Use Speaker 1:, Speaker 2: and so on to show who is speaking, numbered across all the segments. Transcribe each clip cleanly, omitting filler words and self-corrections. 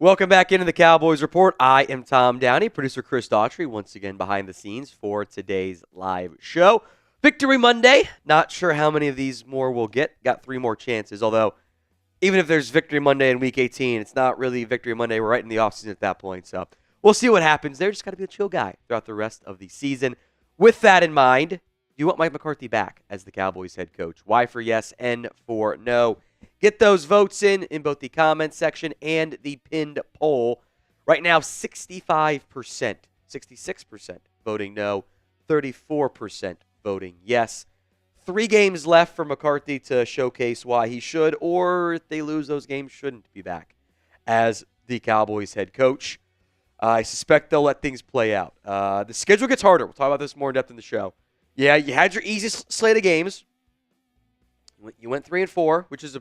Speaker 1: Welcome back into the Cowboys Report. I am Tom Downey, producer Chris Daughtry, once again behind the scenes for today's live show. Victory Monday. Not sure how many of these more we'll get. Got 3 more chances, although even if there's Victory Monday in Week 18, it's not really Victory Monday. We're right in the offseason at that point, so we'll see what happens there. Just got to be a chill guy throughout the rest of the season. With that in mind, do you want Mike McCarthy back as the Cowboys head coach? Y for yes, N for no. Get those votes in both the comments section and the pinned poll. Right now, 65%, 66% voting no, 34% voting yes. 3 games left for McCarthy to showcase why he should, or if they lose those games, shouldn't be back as the Cowboys head coach. I suspect they'll let things play out. The schedule gets harder. We'll talk about this more in depth in the show. Yeah, you had your easiest slate of games. You went 3-4, which is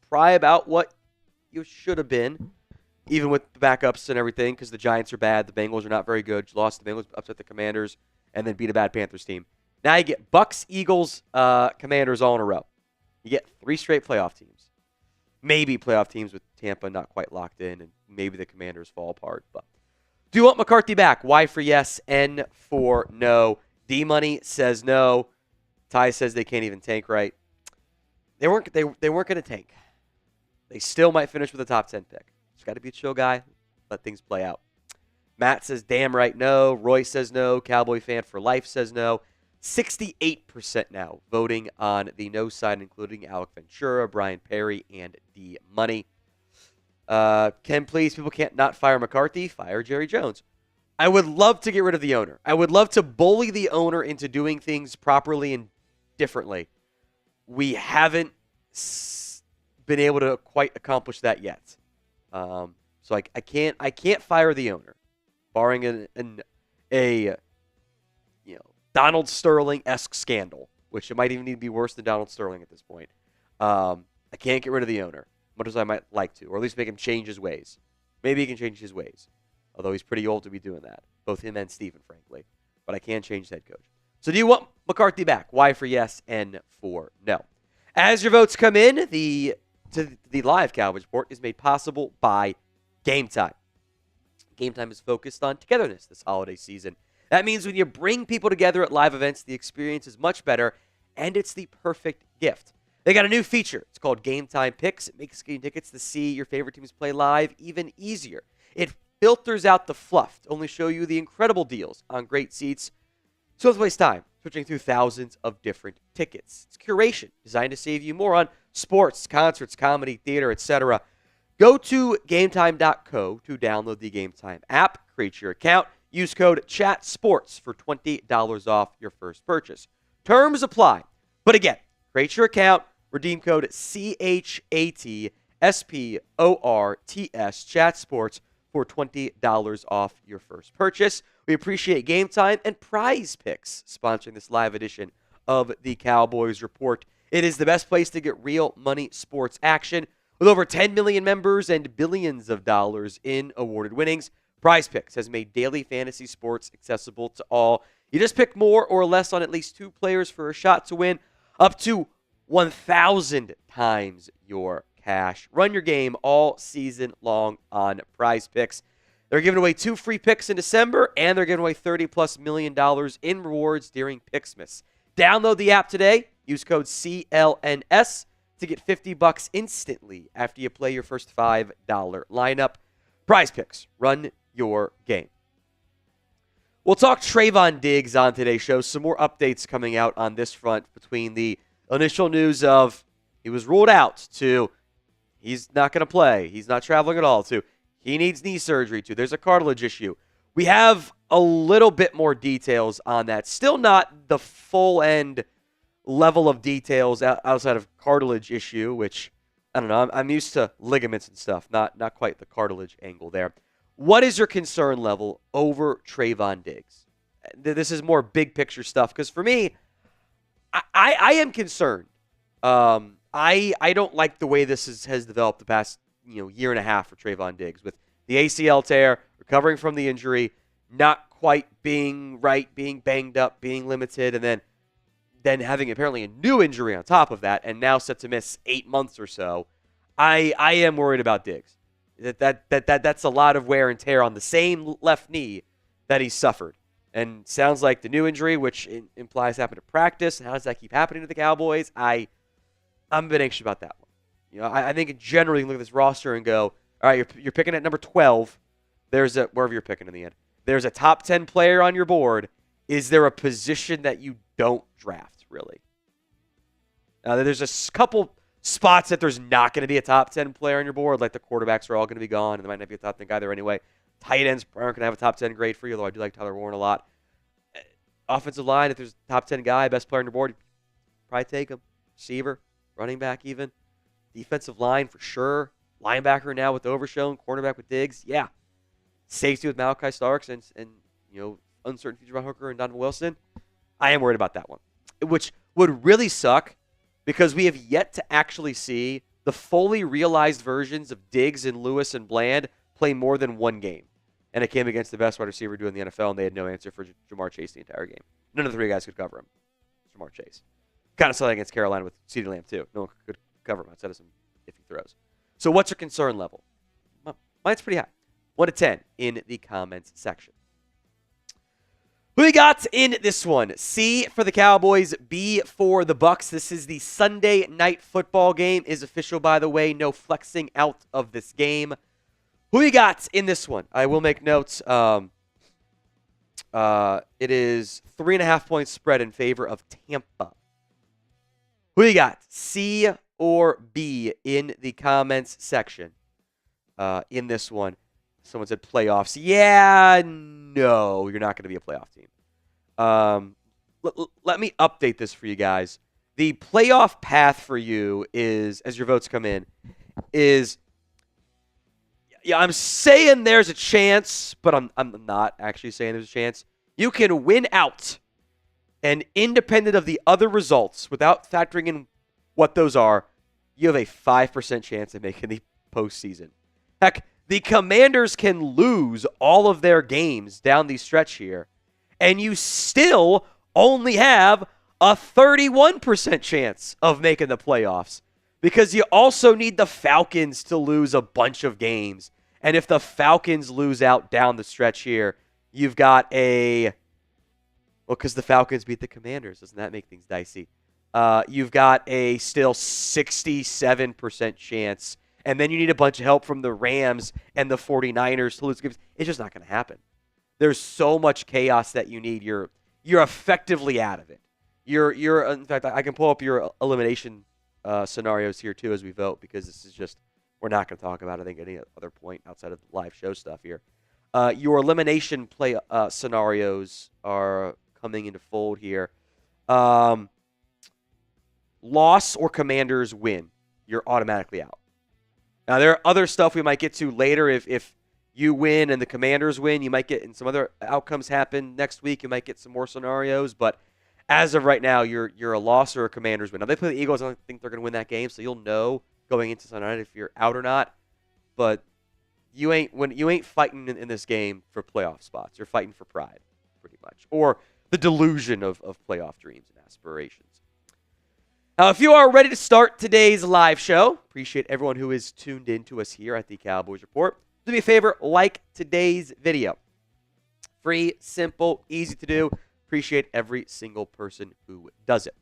Speaker 1: probably about what you should have been, even with the backups and everything, because the Giants are bad, the Bengals are not very good. You lost the Bengals, upset the Commanders, and then beat a bad Panthers team. Now you get Bucs, Eagles, Commanders all in a row. You get 3 straight playoff teams. Maybe playoff teams with Tampa not quite locked in, and maybe the Commanders fall apart. But do you want McCarthy back? Y for yes, N for no. D-Money says no. Ty says they can't even tank right. They weren't going to tank. They still might finish with a top 10 pick. Just got to be a chill guy. Let things play out. Matt says damn right no. Roy says no. Cowboy fan for life says no. 68% now voting on the no side, including Alec Ventura, Brian Perry, and D Money. Ken, please, people can't not fire McCarthy. Fire Jerry Jones. I would love to get rid of the owner. I would love to bully the owner into doing things properly and differently. We haven't been able to quite accomplish that yet. So I can't fire the owner, barring a Donald Sterling-esque scandal, which it might even need to be worse than Donald Sterling at this point. I can't get rid of the owner, much as I might like to, or at least make him change his ways. Maybe he can change his ways, although he's pretty old to be doing that, both him and Steven, frankly. But I can change the head coach. So do you want McCarthy back? Y for yes, N for no. As your votes come in, the live Cowboys Report is made possible by Game Time. Game Time is focused on togetherness this holiday season. That means when you bring people together at live events, the experience is much better, and it's the perfect gift. They got a new feature. It's called Game Time Picks. It makes getting tickets to see your favorite teams play live even easier. It filters out the fluff to only show you the incredible deals on great seats. So don't waste time switching through thousands of different tickets. It's curation designed to save you more on sports, concerts, comedy, theater, etc. Go to GameTime.co to download the Game Time app, create your account, use code CHATSPORTS for $20 off your first purchase. Terms apply. But again, create your account, redeem code CHATSPORTS, CHATSPORTS for $20 off your first purchase. We appreciate Game Time and Prize Picks sponsoring this live edition of the Cowboys Report. It is the best place to get real money sports action. With over 10 million members and billions of dollars in awarded winnings, Prize Picks has made daily fantasy sports accessible to all. You just pick more or less on at least 2 players for a shot to win up to 1,000 times your cash. Run your game all season long on Prize Picks. They're giving away 2 free picks in December, and they're giving away $30+ million in rewards during Picksmas. Download the app today. Use code CLNS to get $50 instantly after you play your first $5 lineup. Prize Picks. Run your game. We'll talk Trevon Diggs on today's show. Some more updates coming out on this front between the initial news of he was ruled out to he's not going to play, he's not traveling at all, to he needs knee surgery, to there's a cartilage issue. We have a little bit more details on that. Still not the full end level of details outside of cartilage issue, which, I don't know, I'm used to ligaments and stuff, not quite the cartilage angle there. What is your concern level over Trevon Diggs? This is more big picture stuff, because for me, I am concerned. I don't like the way this has developed the past year and a half for Trevon Diggs, with the ACL tear, recovering from the injury, not quite being right, being banged up, being limited, and then having apparently a new injury on top of that, and now set to miss 8 months or so. I am worried about Diggs. That's a lot of wear and tear on the same left knee that he suffered. And sounds like the new injury, which implies happened to practice. How does that keep happening to the Cowboys? I'm a bit anxious about that one. I think generally you can look at this roster and go, all right, you're picking at number 12. There's wherever you're picking in the end. There's a top 10 player on your board. Is there a position that you don't draft, really? There's a couple spots that there's not going to be a top 10 player on your board, like the quarterbacks are all going to be gone, and there might not be a top 10 guy there anyway. Tight ends aren't going to have a top 10 grade for you, although I do like Tyler Warren a lot. Offensive line, if there's a top 10 guy, best player on your board, probably take him. Receiver, running back even. Defensive line for sure. Linebacker now with Overshown. Cornerback with Diggs. Yeah. Safety with Malachi Starks and uncertain future about Hooker and Donovan Wilson. I am worried about that one, which would really suck because we have yet to actually see the fully realized versions of Diggs and Lewis and Bland play more than one game. And it came against the best wide receiver doing the NFL, and they had no answer for Jamar Chase the entire game. None of the three guys could cover him. Jamar Chase. Kind of saw that against Carolina with CeeDee Lamb, too. No one could cover him outside of some iffy throws. So what's your concern level? Mine's pretty high. 1 to 10 in the comments section. Who we got in this one? C for the Cowboys, B for the Bucs. This is the Sunday night football game. Is official, by the way. No flexing out of this game. Who we got in this one? I will make notes. It is 3.5 points spread in favor of Tampa. Who you got? C or B in the comments section in this one. Someone said playoffs. Yeah, no, you're not going to be a playoff team. Let me update this for you guys. The playoff path for you is, as your votes come in, is, yeah, I'm saying there's a chance, but I'm not actually saying there's a chance. You can win out, and independent of the other results, without factoring in what those are, you have a 5% chance of making the postseason. Heck, the Commanders can lose all of their games down the stretch here, and you still only have a 31% chance of making the playoffs because you also need the Falcons to lose a bunch of games. And if the Falcons lose out down the stretch here, you've got because the Falcons beat the Commanders. Doesn't that make things dicey? You've got a still 67% chance. And then you need a bunch of help from the Rams and the 49ers to lose games. It's just not going to happen. There's so much chaos that you need. You're effectively out of it. You're in fact, I can pull up your elimination scenarios here too as we vote because this is just, we're not going to talk about, I think, any other point outside of live show stuff here. Your elimination play scenarios are coming into fold here. Loss or Commanders win, you're automatically out. Now, there are other stuff we might get to later. If you win and the Commanders win, you might get, and some other outcomes happen next week, you might get some more scenarios. But as of right now, you're a loss or a Commanders win. Now, they play the Eagles. I don't think they're going to win that game, so you'll know going into Sunday night if you're out or not. But you ain't fighting in this game for playoff spots. You're fighting for pride, pretty much, or the delusion of playoff dreams and aspirations. Now, if you are ready to start today's live show, appreciate everyone who is tuned in to us here at the Cowboys Report. Do me a favor, like today's video. Free, simple, easy to do. Appreciate every single person who does it.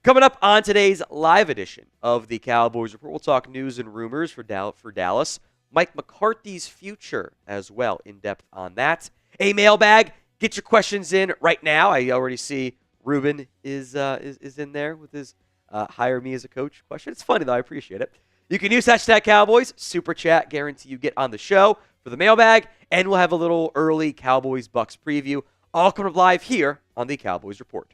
Speaker 1: Coming up on today's live edition of the Cowboys Report, we'll talk news and rumors for Dallas. Mike McCarthy's future as well, in depth on that. A mailbag. Get your questions in right now. I already see Ruben is in there with his hire me as a coach question. It's funny, though. I appreciate it. You can use hashtag Cowboys, Super Chat, guarantee you get on the show for the mailbag, and we'll have a little early Cowboys Bucs preview, all coming up live here on the Cowboys Report.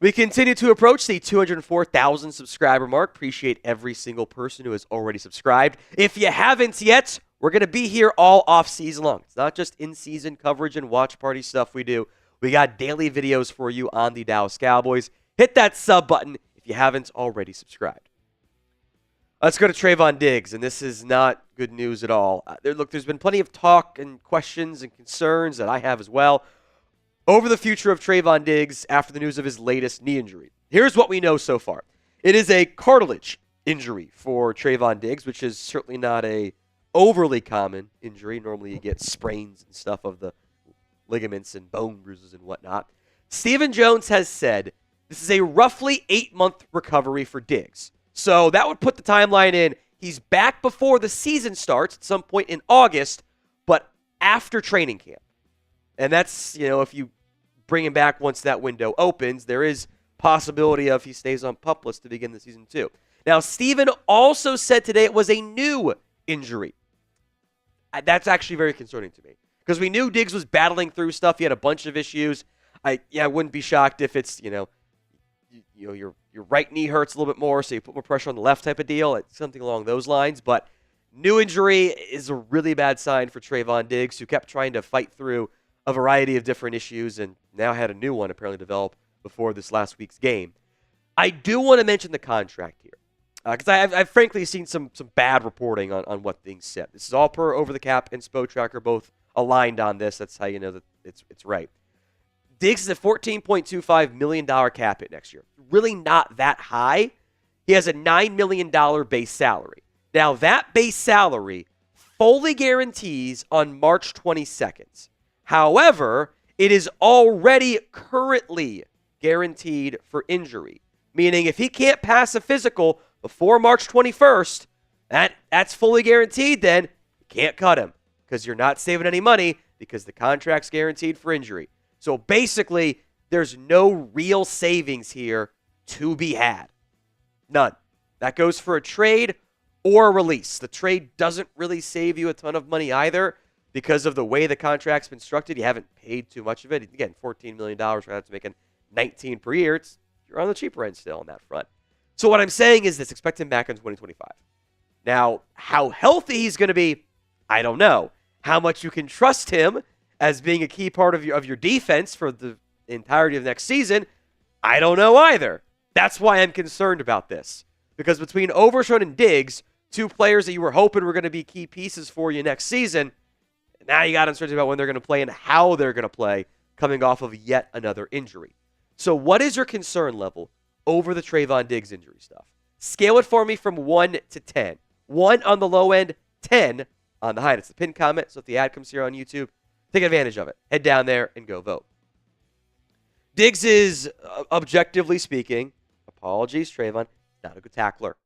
Speaker 1: We continue to approach the 204,000 subscriber mark. Appreciate every single person who has already subscribed. If you haven't yet, we're going to be here all off season long. It's not just in-season coverage and watch party stuff we do. We got daily videos for you on the Dallas Cowboys. Hit that sub button if you haven't already subscribed. Let's go to Trevon Diggs, and this is not good news at all. There's been plenty of talk and questions and concerns that I have as well over the future of Trevon Diggs after the news of his latest knee injury. Here's what we know so far. It is a cartilage injury for Trevon Diggs, which is certainly not a overly common injury. Normally you get sprains and stuff of the ligaments and bone bruises and whatnot. Stephen Jones has said this is a roughly 8-month recovery for Diggs. So that would put the timeline in. He's back before the season starts at some point in August, but after training camp. And that's, if you bring him back once that window opens, there is possibility of he stays on PUP list to begin the season too. Now, Stephen also said today it was a new injury. That's actually very concerning to me because we knew Diggs was battling through stuff. He had a bunch of issues. I wouldn't be shocked if it's, your right knee hurts a little bit more, so you put more pressure on the left type of deal. It's something along those lines. But new injury is a really bad sign for Trevon Diggs, who kept trying to fight through a variety of different issues and now had a new one apparently develop before this last week's game. I do want to mention the contract here because I've frankly seen some bad reporting on what things said. This is all per Over the Cap and Spo Tracker, both aligned on this. That's how you know that it's right. Diggs is a $14.25 million cap hit next year. Really not that high. He has a $9 million base salary. Now, that base salary fully guarantees on March 22nd. However, it is already currently guaranteed for injury, meaning if he can't pass a physical before March 21st, that's fully guaranteed then. You can't cut him because you're not saving any money because the contract's guaranteed for injury. So basically, there's no real savings here to be had. None. That goes for a trade or a release. The trade doesn't really save you a ton of money either because of the way the contract's been structured. You haven't paid too much of it. Again, $14 million right now to making $19 per year. You're on the cheaper end still on that front. So what I'm saying is this, expect him back in 2025. Now, how healthy he's going to be, I don't know. How much you can trust him as being a key part of your defense for the entirety of next season, I don't know either. That's why I'm concerned about this. Because between Overshown and Diggs, two players that you were hoping were going to be key pieces for you next season, now you got uncertainty about when they're going to play and how they're going to play coming off of yet another injury. So what is your concern level over the Trevon Diggs injury stuff? Scale it for me from 1 to 10. 1 on the low end, 10 on the high end. It's the pinned comment, so if the ad comes here on YouTube, take advantage of it. Head down there and go vote. Diggs is, objectively speaking, apologies, Trevon, not a good tackler.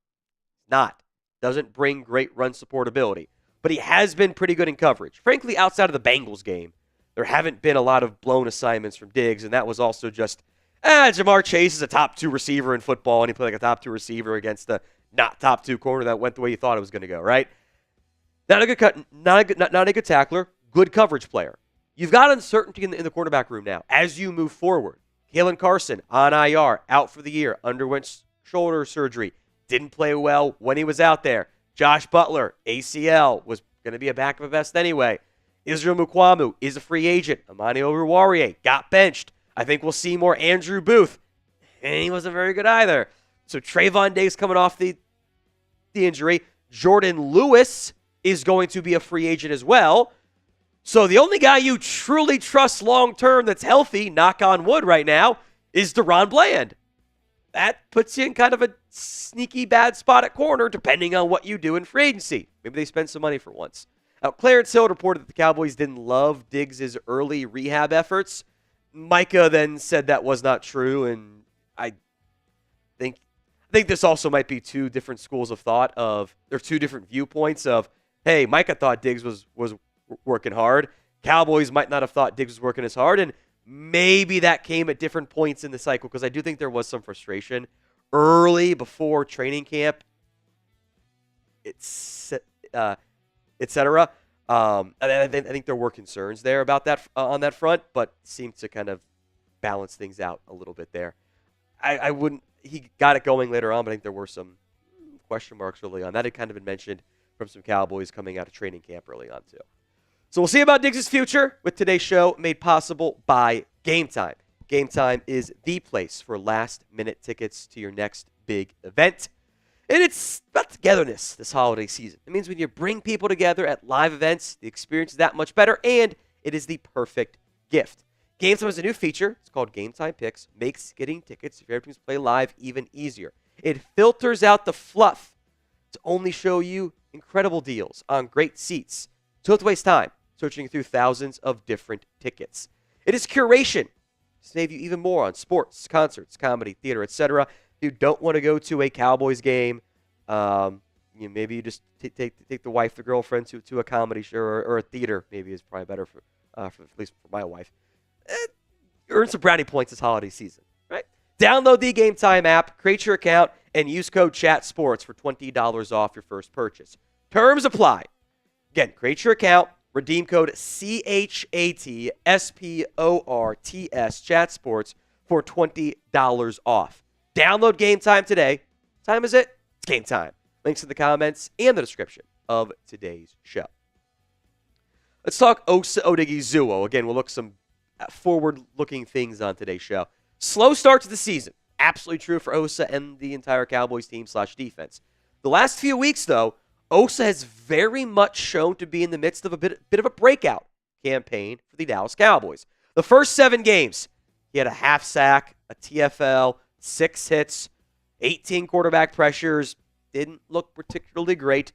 Speaker 1: Not. Doesn't bring great run supportability. But he has been pretty good in coverage. Frankly, outside of the Bengals game, there haven't been a lot of blown assignments from Diggs, and that was also just, Jamar Chase is a top 2 receiver in football, and he played like a top 2 receiver against the not top 2 corner that went the way you thought it was going to go, right? Not a good tackler. Good coverage player. You've got uncertainty in the quarterback room now as you move forward. Kalen Carson on IR, out for the year, underwent shoulder surgery, didn't play well when he was out there. Josh Butler, ACL, was going to be a backup best anyway. Israel Mukwamu is a free agent. Amani Oruwariye got benched. I think we'll see more Andrew Booth, and he wasn't very good either. So Trevon Diggs coming off the injury. Jordan Lewis is going to be a free agent as well. So the only guy you truly trust long-term that's healthy, knock on wood right now, is DeRon Bland. That puts you in kind of a sneaky bad spot at corner, depending on what you do in free agency. Maybe they spend some money for once. Now, Clarence Hill reported that the Cowboys didn't love Diggs' early rehab efforts. Micah then said that was not true, and I think this also might be two different schools of thought there are two different viewpoints of, hey, Micah thought Diggs was working hard. Cowboys might not have thought Diggs was working as hard, and maybe that came at different points in the cycle because I do think there was some frustration early before training camp, etc. I think there were concerns there about that on that front, but seemed to kind of balance things out a little bit there. I wouldn't. He got it going later on, but I think there were some question marks early on. That had kind of been mentioned from some Cowboys coming out of training camp early on too. So we'll see about Diggs' future with today's show made possible by Game Time. Game Time is the place for last-minute tickets to your next big event. And it's about togetherness this holiday season. It means when you bring people together at live events, the experience is that much better, and it is the perfect gift. Game Time is a new feature. It's called Game Time Picks. Makes getting tickets if your teams play live even easier. It filters out the fluff to only show you incredible deals on great seats. So don't have to waste time searching through thousands of different tickets. It is curation to save you even more on sports, concerts, comedy, theater, etc. If you don't want to go to a Cowboys game, maybe you just take the wife, the girlfriend to a comedy show or a theater. Maybe is probably better for at least for my wife. Earn some brownie points this holiday season, right? Download the Game Time app, create your account, and use code CHATSPORTS for $20 off your first purchase. Terms apply. Again, create your account, redeem code CHATSPORTS, CHATSPORTS, for $20 off. Download Game Time today. What time is it? It's game time. Links in the comments and the description of today's show. Let's talk Osa Odighizuwa. Again, we'll look some forward-looking things on today's show. Slow start to the season. Absolutely true for Osa and the entire Cowboys team/defense. The last few weeks, though, Osa has very much shown to be in the midst of a bit of a breakout campaign for the Dallas Cowboys. The first 7 games, he had a half sack, a TFL, 6 hits, 18 quarterback pressures. Didn't look particularly great.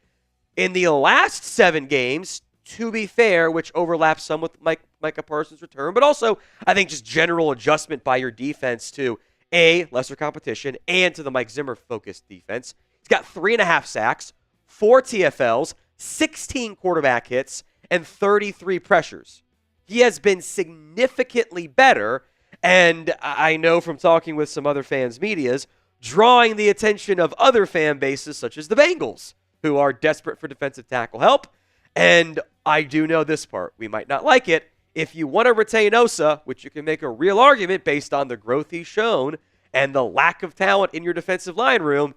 Speaker 1: In the last 7 games, to be fair, which overlaps some with Micah Parsons' return, but also I think just general adjustment by your defense to A, lesser competition, and to the Mike Zimmer-focused defense. He's got 3.5 sacks, 4 TFLs, 16 quarterback hits, and 33 pressures. He has been significantly better, and I know from talking with some other fans' medias, drawing the attention of other fan bases such as the Bengals, who are desperate for defensive tackle help. And I do know this part. We might not like it. If you want to retain Osa, which you can make a real argument based on the growth he's shown and the lack of talent in your defensive line room,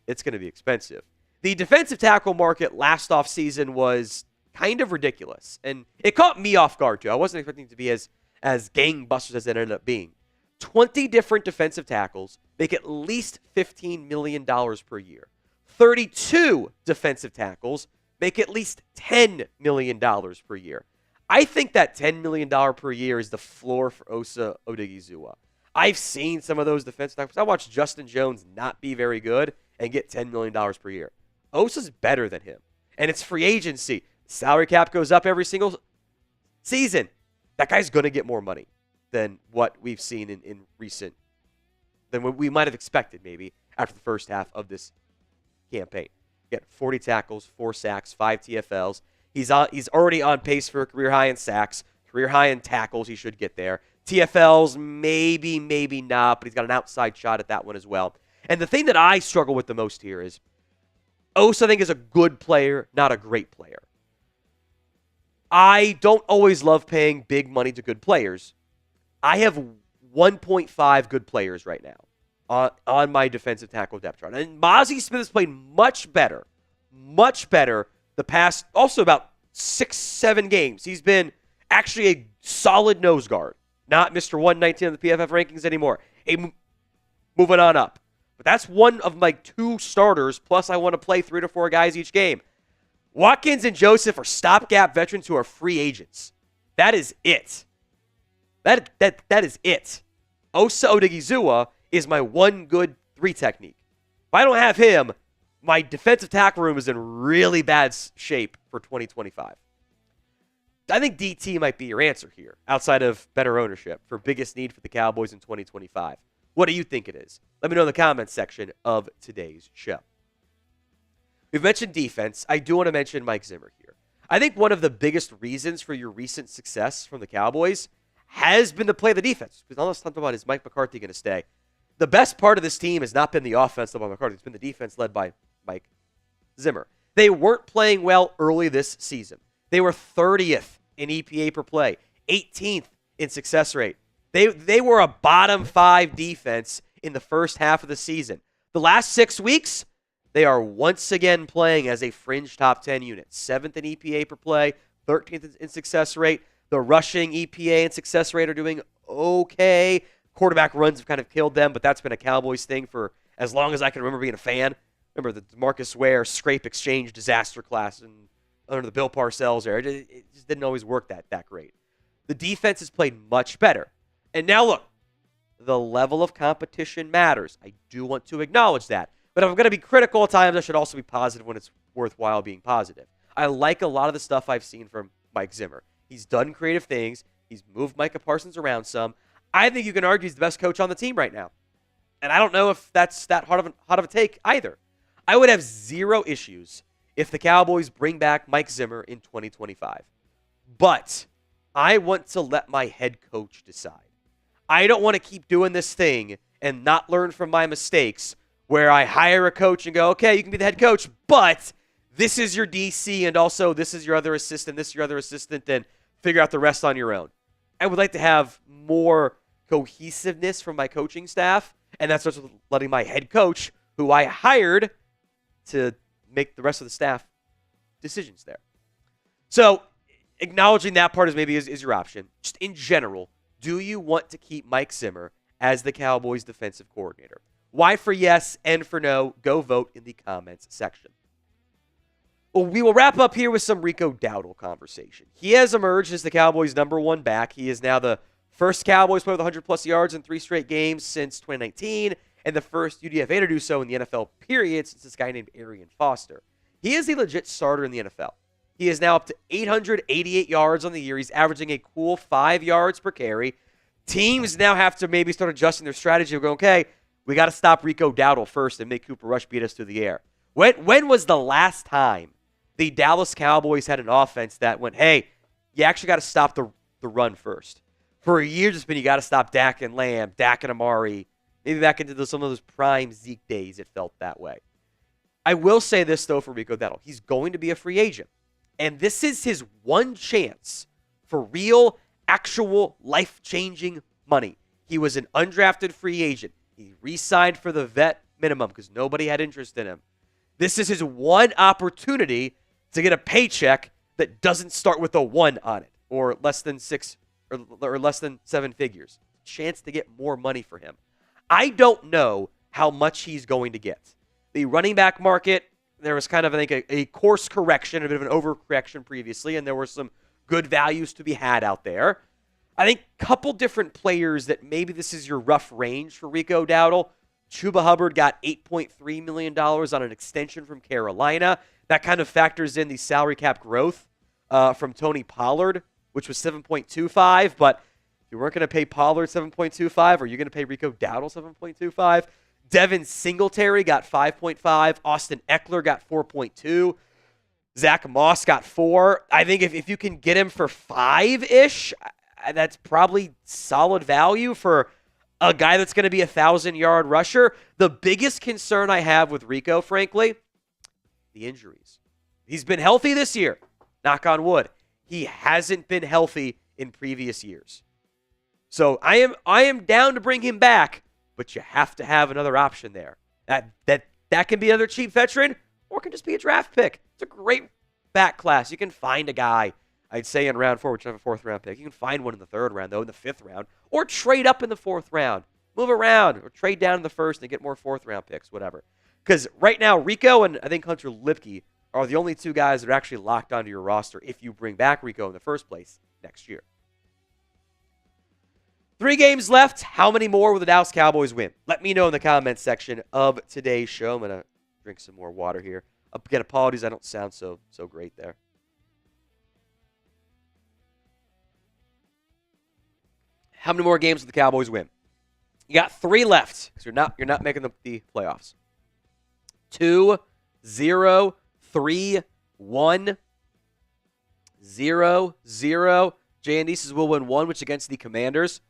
Speaker 1: it's going to be expensive. The defensive tackle market last offseason was kind of ridiculous. And it caught me off guard, too. I wasn't expecting it to be as gangbusters as it ended up being. 20 different defensive tackles make at least $15 million per year. 32 defensive tackles make at least $10 million per year. I think that $10 million per year is the floor for Osa Odighizuwa. I've seen some of those defensive tackles. I watched Justin Jones not be very good and get $10 million per year. Osa's better than him. And it's free agency. Salary cap goes up every single season. That guy's going to get more money than what we've seen in recent, than what we might have expected maybe after the first half of this campaign. Get 40 tackles, 4 sacks, 5 TFLs. He's already on pace for a career high in sacks, career high in tackles. He should get there. TFLs, maybe not, but he's got an outside shot at that one as well. And the thing that I struggle with the most here is Osa, I think, is a good player, not a great player. I don't always love paying big money to good players. I have 1.5 good players right now on my defensive tackle depth chart. And Mozzie Smith has played much better the past, also about 6-7 games. He's been actually a solid nose guard, not Mr. 119 on the PFF rankings anymore. Moving on up. But that's one of my 2 starters, plus I want to play 3 to 4 guys each game. Watkins and Joseph are stopgap veterans who are free agents. That is it. That is it. Osa Odighizuwa is my one good 3 technique. If I don't have him, my defensive tackle room is in really bad shape for 2025. I think DT might be your answer here, outside of better ownership, for biggest need for the Cowboys in 2025. What do you think it is? Let me know in the comments section of today's show. We've mentioned defense. I do want to mention Mike Zimmer here. I think one of the biggest reasons for your recent success from the Cowboys has been to play the defense. Because all let's talk about is Mike McCarthy going to stay. The best part of this team has not been the offense led by McCarthy. It's been the defense led by Mike Zimmer. They weren't playing well early this season. They were 30th in EPA per play, 18th in success rate. They were a bottom 5 defense in the first half of the season. The last 6 weeks, they are once again playing as a fringe top 10 unit. 7th in EPA per play, 13th in success rate. The rushing EPA and success rate are doing okay. Quarterback runs have kind of killed them, but that's been a Cowboys thing for as long as I can remember being a fan. Remember the Marcus Ware scrape exchange disaster class and under the Bill Parcells era. It just didn't always work that great. The defense has played much better. And now look, the level of competition matters. I do want to acknowledge that. But if I'm going to be critical at times, I should also be positive when it's worthwhile being positive. I like a lot of the stuff I've seen from Mike Zimmer. He's done creative things. He's moved Micah Parsons around some. I think you can argue he's the best coach on the team right now. And I don't know if that's that hot of a take either. I would have zero issues if the Cowboys bring back Mike Zimmer in 2025. But I want to let my head coach decide. I don't want to keep doing this thing and not learn from my mistakes where I hire a coach and go, okay, you can be the head coach, but this is your DC and also this is your other assistant, this is your other assistant, and figure out the rest on your own. I would like to have more cohesiveness from my coaching staff, and that's just letting my head coach, who I hired to make the rest of the staff decisions there. So acknowledging that part is your option. Just in general, do you want to keep Mike Zimmer as the Cowboys defensive coordinator? Why for yes and for no? Go vote in the comments section. Well, we will wrap up here with some Rico Dowdle conversation. He has emerged as the Cowboys' #1 back. He is now the first Cowboys player with 100-plus yards in 3 straight games since 2019, and the first UDFA to do so in the NFL period since this guy named Arian Foster. He is a legit starter in the NFL. He is now up to 888 yards on the year. He's averaging a cool 5 yards per carry. Teams now have to maybe start adjusting their strategy of going, okay, we got to stop Rico Dowdle first and make Cooper Rush beat us through the air. When was the last time the Dallas Cowboys had an offense that went, hey, you actually got to stop the run first? For a year, it's been you got to stop Dak and Lamb, Dak and Amari. Maybe back into some of those prime Zeke days, it felt that way. I will say this, though, for Rico Dowdle. He's going to be a free agent. And this is his one chance for real, actual, life-changing money. He was an undrafted free agent. He re-signed for the vet minimum because nobody had interest in him. This is his one opportunity to get a paycheck that doesn't start with a 1 on it, or less than 6 or less than 7 figures. Chance to get more money for him. I don't know how much he's going to get. The running back market, there was kind of, I think, a course correction, a bit of an overcorrection previously, and there were some good values to be had out there. I think a couple different players that maybe this is your rough range for Rico Dowdle. Chuba Hubbard got $8.3 million on an extension from Carolina. That kind of factors in the salary cap growth from Tony Pollard, which was 7.25, but if you weren't going to pay Pollard 7.25, are you going to pay Rico Dowdle 7.25? Devin Singletary got 5.5. Austin Eckler got 4.2. Zach Moss got 4. I think if you can get him for 5-ish, that's probably solid value for a guy that's going to be a 1,000-yard rusher. The biggest concern I have with Rico, frankly, the injuries. He's been healthy this year, knock on wood. He hasn't been healthy in previous years. So I am down to bring him back, but you have to have another option there. That can be another cheap veteran, or it can just be a draft pick. It's a great back class. You can find a guy, I'd say in round 4, which have a 4th round pick. You can find one in the 3rd round, though, in the 5th round, or trade up in the 4th round. Move around, or trade down in the 1st and get more 4th round picks, whatever. Because right now, Rico and I think Hunter Lipke are the only 2 guys that are actually locked onto your roster if you bring back Rico in the first place next year. 3 games left. How many more will the Dallas Cowboys win? Let me know in the comments section of today's show. I'm going to drink some more water here. Again, apologies, I don't sound so great there. How many more games will the Cowboys win? You got 3 left because you're not making the playoffs. 2, 0, 3, 1, 0, 0. J&D says we'll win 1, which against the Commanders.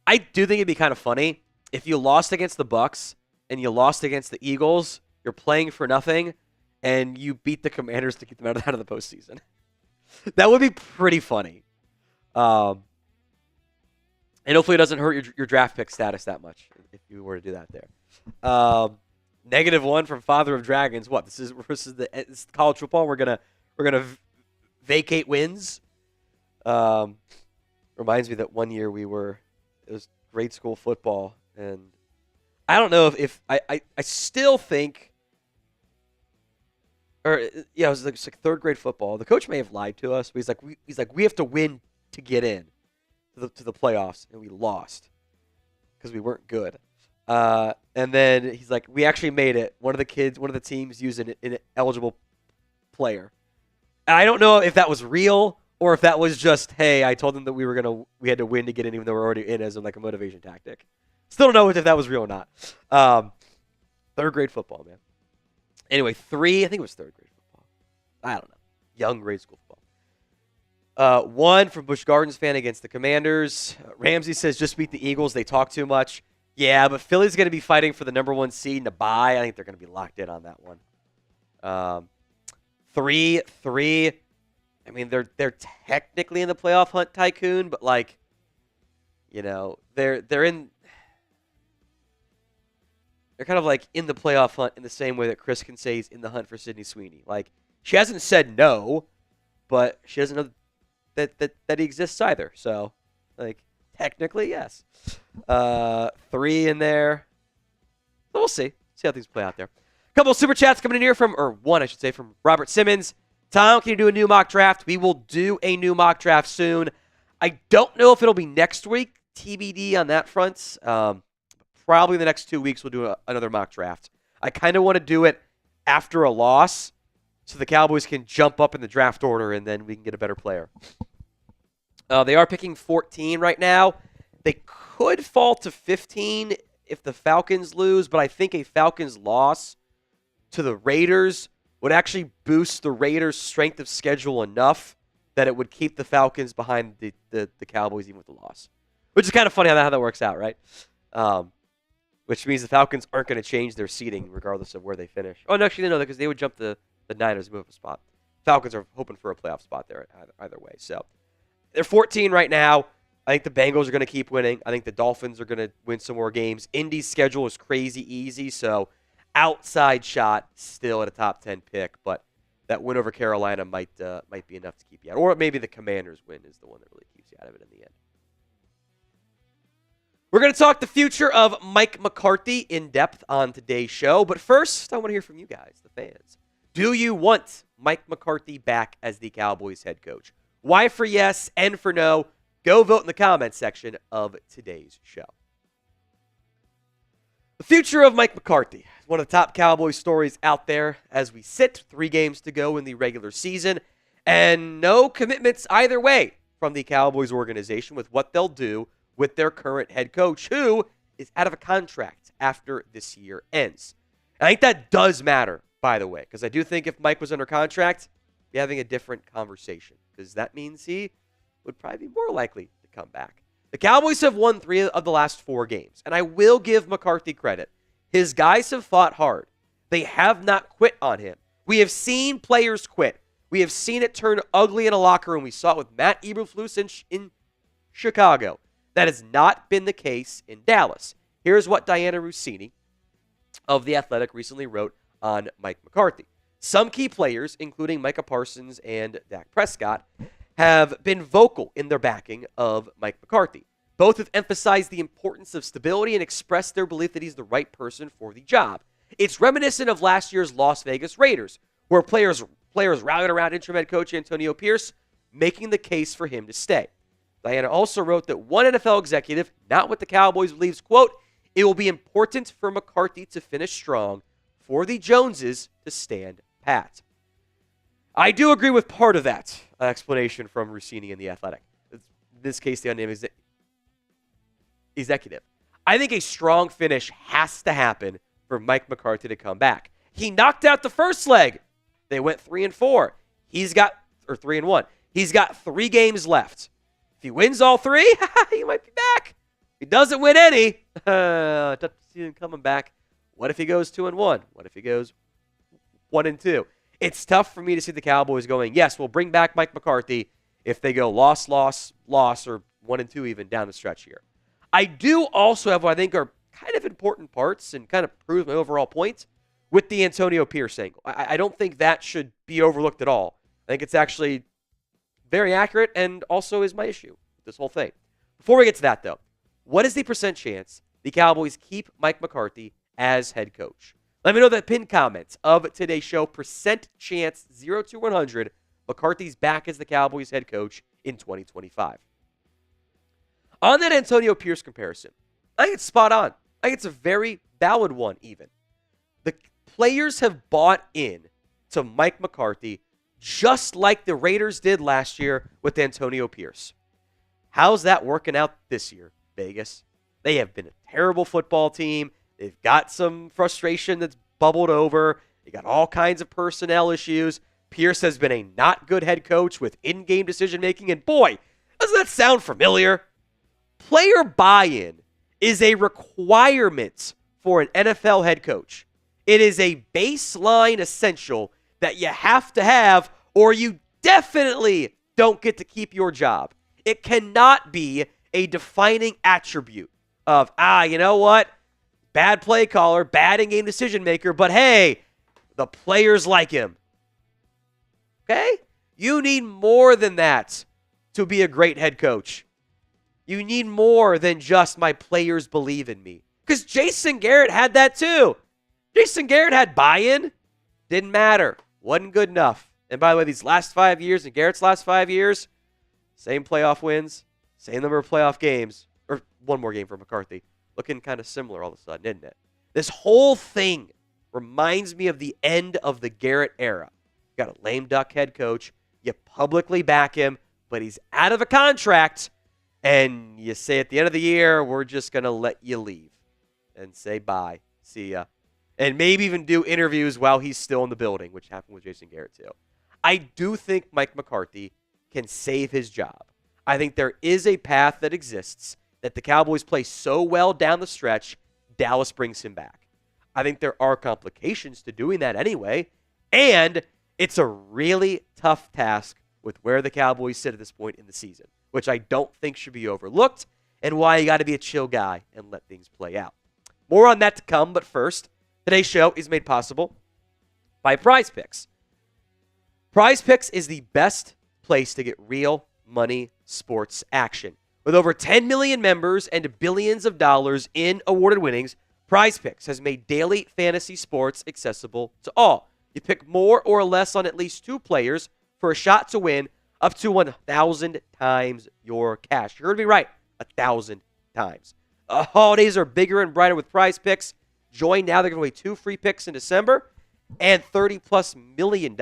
Speaker 1: I do think it'd be kind of funny if you lost against the Bucs and you lost against the Eagles. You're playing for nothing, and you beat the Commanders to get them out of the postseason. That would be pretty funny. And hopefully it doesn't hurt your draft pick status that much if you were to do that there. -1 from Father of Dragons. What? This is college football. We're gonna vacate wins. Reminds me that one year it was grade school football, and I don't know if I still think, or yeah, it was like 3rd grade football. The coach may have lied to us, but he's like we have to win to get in to to the playoffs, and we lost because we weren't good. And then he's like, we actually made it. One of the teams used an ineligible player. And I don't know if that was real or if that was just, hey, I told them that we had to win to get in, even though we're already in, as like a motivation tactic. Still don't know if that was real or not. Third grade football, man. Anyway, I think it was third grade football. I don't know. Young grade school football. One from Busch Gardens fan against the Commanders. Ramsey says, just beat the Eagles. They talk too much. Yeah, but Philly's going to be fighting for the number 1 seed in a bye. I think they're going to be locked in on that one. 3. I mean, they're technically in the playoff hunt, Tycoon, but like, you know, they're kind of like in the playoff hunt in the same way that Chris can say he's in the hunt for Sydney Sweeney. Like, she hasn't said no, but she doesn't know that he exists either. So, like, technically, yes. 3 in there. So we'll see. See how things play out there. A couple of super chats coming in here one, I should say, from Robert Simmons. Tom, can you do a new mock draft? We will do a new mock draft soon. I don't know if it'll be next week. TBD on that front. Probably in the next 2 weeks we'll do another mock draft. I kind of want to do it after a loss so the Cowboys can jump up in the draft order and then we can get a better player. They are picking 14 right now. They could fall to 15 if the Falcons lose, but I think a Falcons loss to the Raiders would actually boost the Raiders' strength of schedule enough that it would keep the Falcons behind the Cowboys even with the loss. Which is kind of funny how that works out, right? Which means the Falcons aren't going to change their seeding regardless of where they finish. Oh, no, actually, no, because they would jump the Niners and move up a spot. Falcons are hoping for a playoff spot there either way. So they're 14 right now. I think the Bengals are going to keep winning. I think the Dolphins are going to win some more games. Indy's schedule is crazy easy, so outside shot still at a top 10 pick, but that win over Carolina might be enough to keep you out. Or maybe the Commanders win is the one that really keeps you out of it in the end. We're going to talk the future of Mike McCarthy in depth on today's show, but first I want to hear from you guys, the fans. Do you want Mike McCarthy back as the Cowboys head coach? Y for yes, N for no. Go vote in the comments section of today's show. The future of Mike McCarthy is one of the top Cowboys stories out there as we sit 3 games to go in the regular season, and no commitments either way from the Cowboys organization with what they'll do with their current head coach, who is out of a contract after this year ends. And I think that does matter, by the way, because I do think if Mike was under contract, we'd be having a different conversation, because that means he would probably be more likely to come back. The Cowboys have won 3 of the last 4 games, and I will give McCarthy credit. His guys have fought hard. They have not quit on him. We have seen players quit. We have seen it turn ugly in a locker room. We saw it with Matt Eberflus in Chicago. That has not been the case in Dallas. Here's what Diana Rossini of The Athletic recently wrote on Mike McCarthy. Some key players, including Micah Parsons and Dak Prescott, have been vocal in their backing of Mike McCarthy. Both have emphasized the importance of stability and expressed their belief that he's the right person for the job. It's reminiscent of last year's Las Vegas Raiders, where players rallied around interim head coach Antonio Pierce, making the case for him to stay. Diana also wrote that one NFL executive, not with the Cowboys, believes, quote, it will be important for McCarthy to finish strong, for the Joneses to stand pat. I do agree with part of that explanation from Rossini in The Athletic. In this case, the unnamed executive. I think a strong finish has to happen for Mike McCarthy to come back. He knocked out the first leg. They went 3-4. 3-1. He's got 3 games left. If he wins all 3, he might be back. If he doesn't win any, tough to see him coming back. What if he goes 2-1? What if he goes 1-2? It's tough for me to see the Cowboys going, yes, we'll bring back Mike McCarthy if they go loss, or 1-2 even down the stretch here. I do also have what I think are kind of important parts and kind of proves my overall point with the Antonio Pierce angle. I don't think that should be overlooked at all. I think it's actually very accurate and also is my issue with this whole thing. Before we get to that, though, what is the % chance the Cowboys keep Mike McCarthy as head coach? Let me know that pinned comment of today's show. % chance 0 to 100. McCarthy's back as the Cowboys head coach in 2025. On that Antonio Pierce comparison, I think it's spot on. I think it's a very valid one even. The players have bought in to Mike McCarthy just like the Raiders did last year with Antonio Pierce. How's that working out this year, Vegas? They have been a terrible football team. They've got some frustration that's bubbled over. They got all kinds of personnel issues. Pierce has been a not good head coach with in-game decision-making. And boy, doesn't that sound familiar? Player buy-in is a requirement for an NFL head coach. It is a baseline essential that you have to have, or you definitely don't get to keep your job. It cannot be a defining attribute of, you know what? Bad play caller, bad in-game decision maker, but hey, the players like him. Okay? You need more than that to be a great head coach. You need more than just my players believe in me. Because Jason Garrett had that too. Jason Garrett had buy-in. Didn't matter. Wasn't good enough. And by the way, these last 5 years and Garrett's last 5 years, same playoff wins, same number of playoff games, or one more game for McCarthy. Looking kind of similar all of a sudden, isn't it? This whole thing reminds me of the end of the Garrett era. You got a lame duck head coach. You publicly back him, but he's out of a contract. And you say at the end of the year, we're just going to let you leave and say bye. See ya. And maybe even do interviews while he's still in the building, which happened with Jason Garrett too. I do think Mike McCarthy can save his job. I think there is a path that exists that the Cowboys play so well down the stretch, Dallas brings him back. I think there are complications to doing that anyway, and it's a really tough task with where the Cowboys sit at this point in the season, which I don't think should be overlooked, and why you got to be a chill guy and let things play out. More on that to come, but first, today's show is made possible by Prize Picks. Prize Picks is the best place to get real money sports action. With over 10 million members and billions of dollars in awarded winnings, Prize Picks has made daily fantasy sports accessible to all. You pick more or less on at least 2 players for a shot to win up to 1,000 times your cash. You heard me right, 1,000 times. Holidays are bigger and brighter with Prize Picks. Join now. They're giving away 2 free picks in December and $30+ million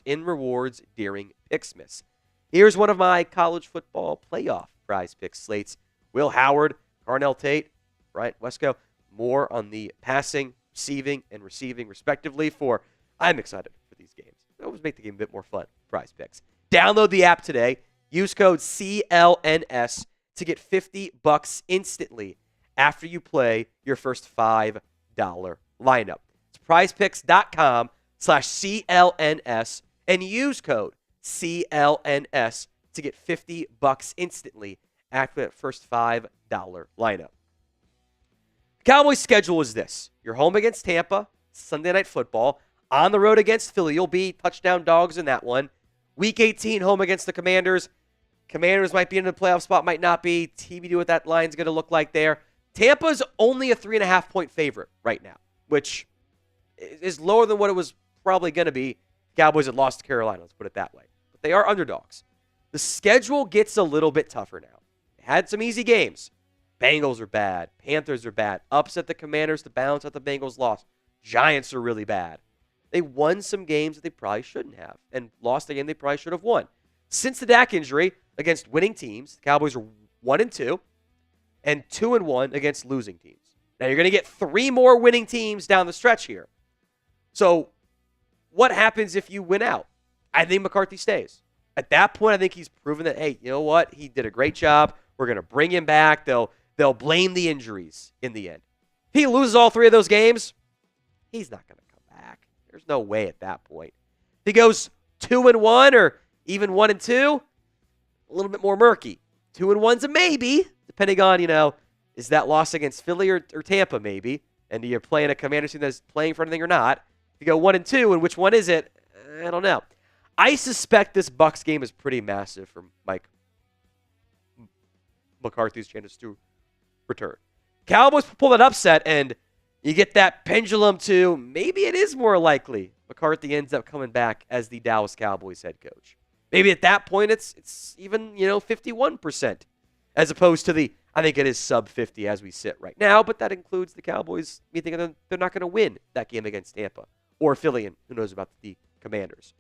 Speaker 1: in rewards during Picksmas. Here's one of my college football playoff Prize Picks slates. Will Howard, Carnell Tate, Bryant Wesco. More on the passing, receiving respectively for I'm excited for these games. It always make the game a bit more fun. Prize Picks. Download the app today. Use code CLNS to get $50 instantly after you play your first $5 lineup. It's prizepicks.com/CLNS and use code CLNS to get $50 instantly after that first $5 lineup. The Cowboys' schedule is this. You're home against Tampa, Sunday Night Football. On the road against Philly. You'll be touchdown dogs in that one. Week 18, home against the Commanders. Commanders might be in the playoff spot, might not be. TBD what that line's going to look like there. Tampa's only a 3.5-point favorite right now, which is lower than what it was probably going to be. Cowboys had lost to Carolina, let's put it that way. But they are underdogs. The schedule gets a little bit tougher now. They had some easy games. Bengals are bad. Panthers are bad. Upset the Commanders to balance out the Bengals' loss. Giants are really bad. They won some games that they probably shouldn't have and lost a game they probably should have won. Since the Dak injury against winning teams, the Cowboys are 1-2 and 2-1 against losing teams. Now you're going to get 3 more winning teams down the stretch here. So what happens if you win out? I think McCarthy stays. At that point, I think he's proven that, hey, you know what? He did a great job. We're going to bring him back. They'll blame the injuries in the end. If he loses all 3 of those games, he's not going to come back. There's no way at that point. If he goes 2-1 or even 1-2, a little bit more murky. 2-1's a maybe, depending on, is that loss against Philly or Tampa maybe, and you're playing a Commanders team that's playing for anything or not. If you go 1-2, and which one is it? I don't know. I suspect this Bucs game is pretty massive for Mike McCarthy's chances to return. Cowboys pull that upset, and you get that pendulum to maybe it is more likely McCarthy ends up coming back as the Dallas Cowboys head coach. Maybe at that point it's even 51% as opposed to the I think it is sub 50 as we sit right now, but that includes the Cowboys. Me thinking they're not going to win that game against Tampa or Philly, and who knows about the Commanders.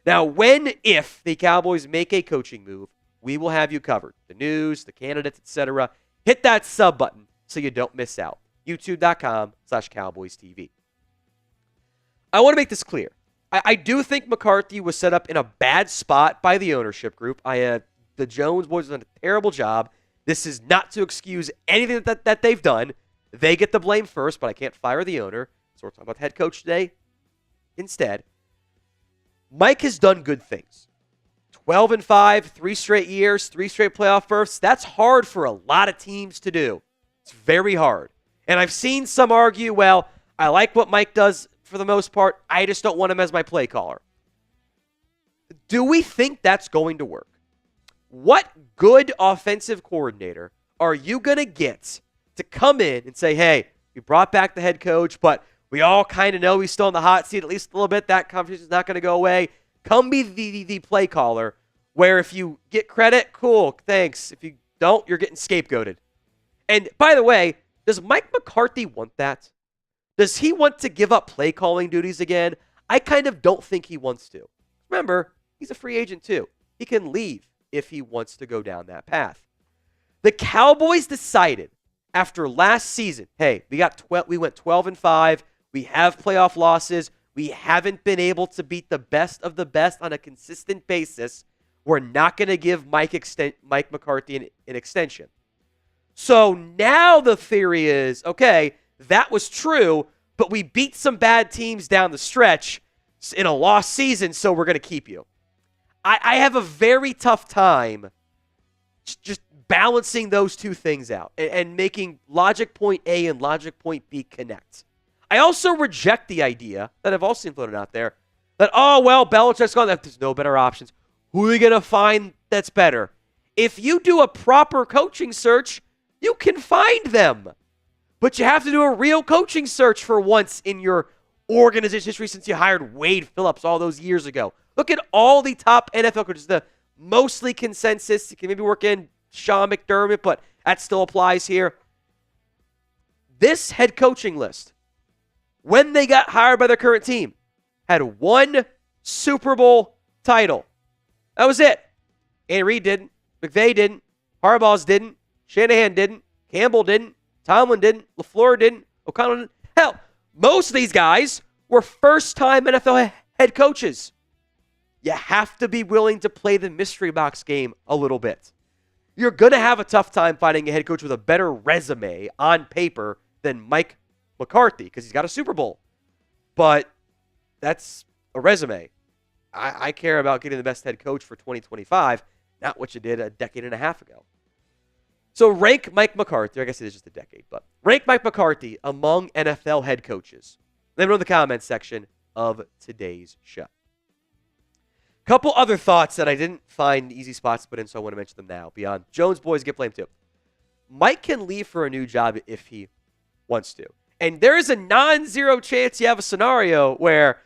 Speaker 1: Now, if the Cowboys make a coaching move, we will have you covered. The news, the candidates, etc. Hit that sub button so you don't miss out. YouTube.com/CowboysTV. I want to make this clear. I do think McCarthy was set up in a bad spot by the ownership group. The Jones boys have done a terrible job. This is not to excuse anything that they've done. They get the blame first, but I can't fire the owner. So we're talking about the head coach today instead. Mike has done good things. 12-5, 3 straight years, 3 straight playoff berths. That's hard for a lot of teams to do. It's very hard. And I've seen some argue, well, I like what Mike does for the most part. I just don't want him as my play caller. Do we think that's going to work? What good offensive coordinator are you going to get to come in and say, hey, we brought back the head coach, but we all kind of know he's still in the hot seat at least a little bit. That conversation is not going to go away. Come be the play caller, where if you get credit, cool, thanks. If you don't, you're getting scapegoated. And by the way, does Mike McCarthy want that? Does he want to give up play calling duties again? I kind of don't think he wants to. Remember, he's a free agent too. He can leave if he wants to go down that path. The Cowboys decided after last season, hey, we went 12-5. We have playoff losses. We haven't been able to beat the best of the best on a consistent basis. We're not going to give Mike McCarthy an extension. So now the theory is, okay, that was true, but we beat some bad teams down the stretch in a lost season, so we're going to keep you. I have a very tough time just balancing those two things out and making logic point A and logic point B connect. I also reject the idea that I've also seen floated out there that, oh, well, Belichick's gone. There's no better options. Who are we going to find that's better? If you do a proper coaching search, you can find them. But you have to do a real coaching search for once in your organization history since you hired Wade Phillips all those years ago. Look at all the top NFL coaches, the mostly consensus. You can maybe work in Sean McDermott, but that still applies here. This head coaching list, when they got hired by their current team, had 1 Super Bowl title. That was it. Andy Reid didn't. McVay didn't. Harbaugh's didn't. Shanahan didn't. Campbell didn't. Tomlin didn't. LaFleur didn't. O'Connell didn't. Hell, most of these guys were first-time NFL head coaches. You have to be willing to play the mystery box game a little bit. You're going to have a tough time finding a head coach with a better resume on paper than Mike McCarthy because he's got a Super Bowl. But that's a resume. I care about getting the best head coach for 2025, not what you did a decade and a half ago. So rank Mike McCarthy. I guess it is just a decade, but rank Mike McCarthy among NFL head coaches. Let me know in the comments section of today's show. Couple other thoughts that I didn't find easy spots to put in, so I want to mention them now. Beyond Jones boys get blamed too. Mike can leave for a new job if he wants to. And there is a non-zero chance you have a scenario where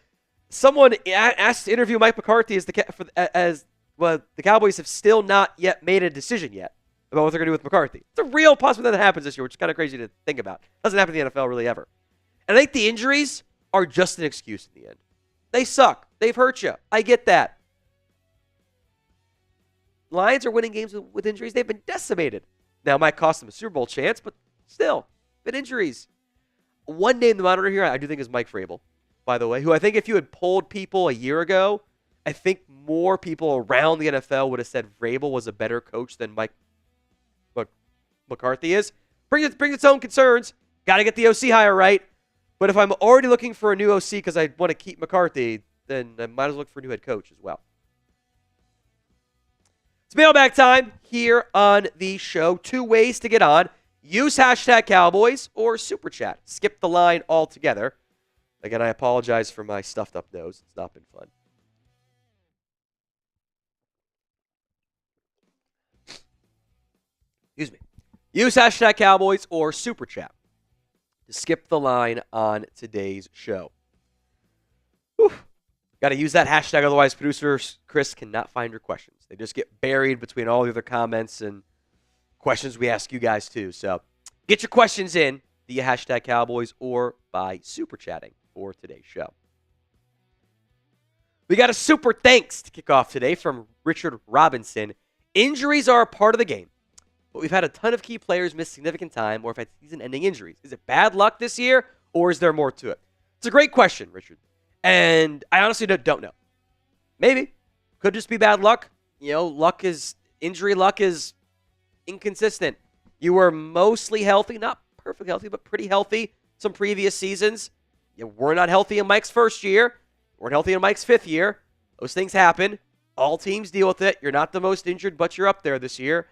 Speaker 1: someone asked to interview Mike McCarthy the Cowboys have still not yet made a decision yet about what they're going to do with McCarthy. It's a real possibility that happens this year, which is kind of crazy to think about. Doesn't happen in the NFL really ever. And I think the injuries are just an excuse in the end. They suck. They've hurt you. I get that. Lions are winning games with injuries. They've been decimated. Now, it might cost them a Super Bowl chance, but still, been injuries. One name to monitor here, I do think, is Mike Vrabel, by the way, who I think if you had polled people a year ago, I think more people around the NFL would have said Vrabel was a better coach than Mike McCarthy is. Brings its own concerns. Got to get the OC hire right. But if I'm already looking for a new OC because I want to keep McCarthy, then I might as well look for a new head coach as well. It's mailbag time here on the show. 2 ways to get on. Use hashtag Cowboys or Super Chat. Skip the line altogether. Again, I apologize for my stuffed up nose. It's not been fun. Excuse me. Use hashtag Cowboys or Super Chat to skip the line on today's show. Got to use that hashtag, otherwise producer Chris cannot find your questions. They just get buried between all the other comments, and questions we ask you guys too. So get your questions in via hashtag Cowboys or by super chatting for today's show. We got a super thanks to kick off today from Richard Robinson. Injuries are a part of the game, but we've had a ton of key players miss significant time or have had season-ending injuries. Is it bad luck this year, or is there more to it? It's a great question, Richard. And I honestly don't know. Maybe. Could just be bad luck. Injury luck is inconsistent. You were mostly healthy, not perfectly healthy, but pretty healthy some previous seasons. You were not healthy in Mike's first year. You weren't healthy in Mike's fifth year. Those things happen. All teams deal with it. You're not the most injured, but you're up there this year.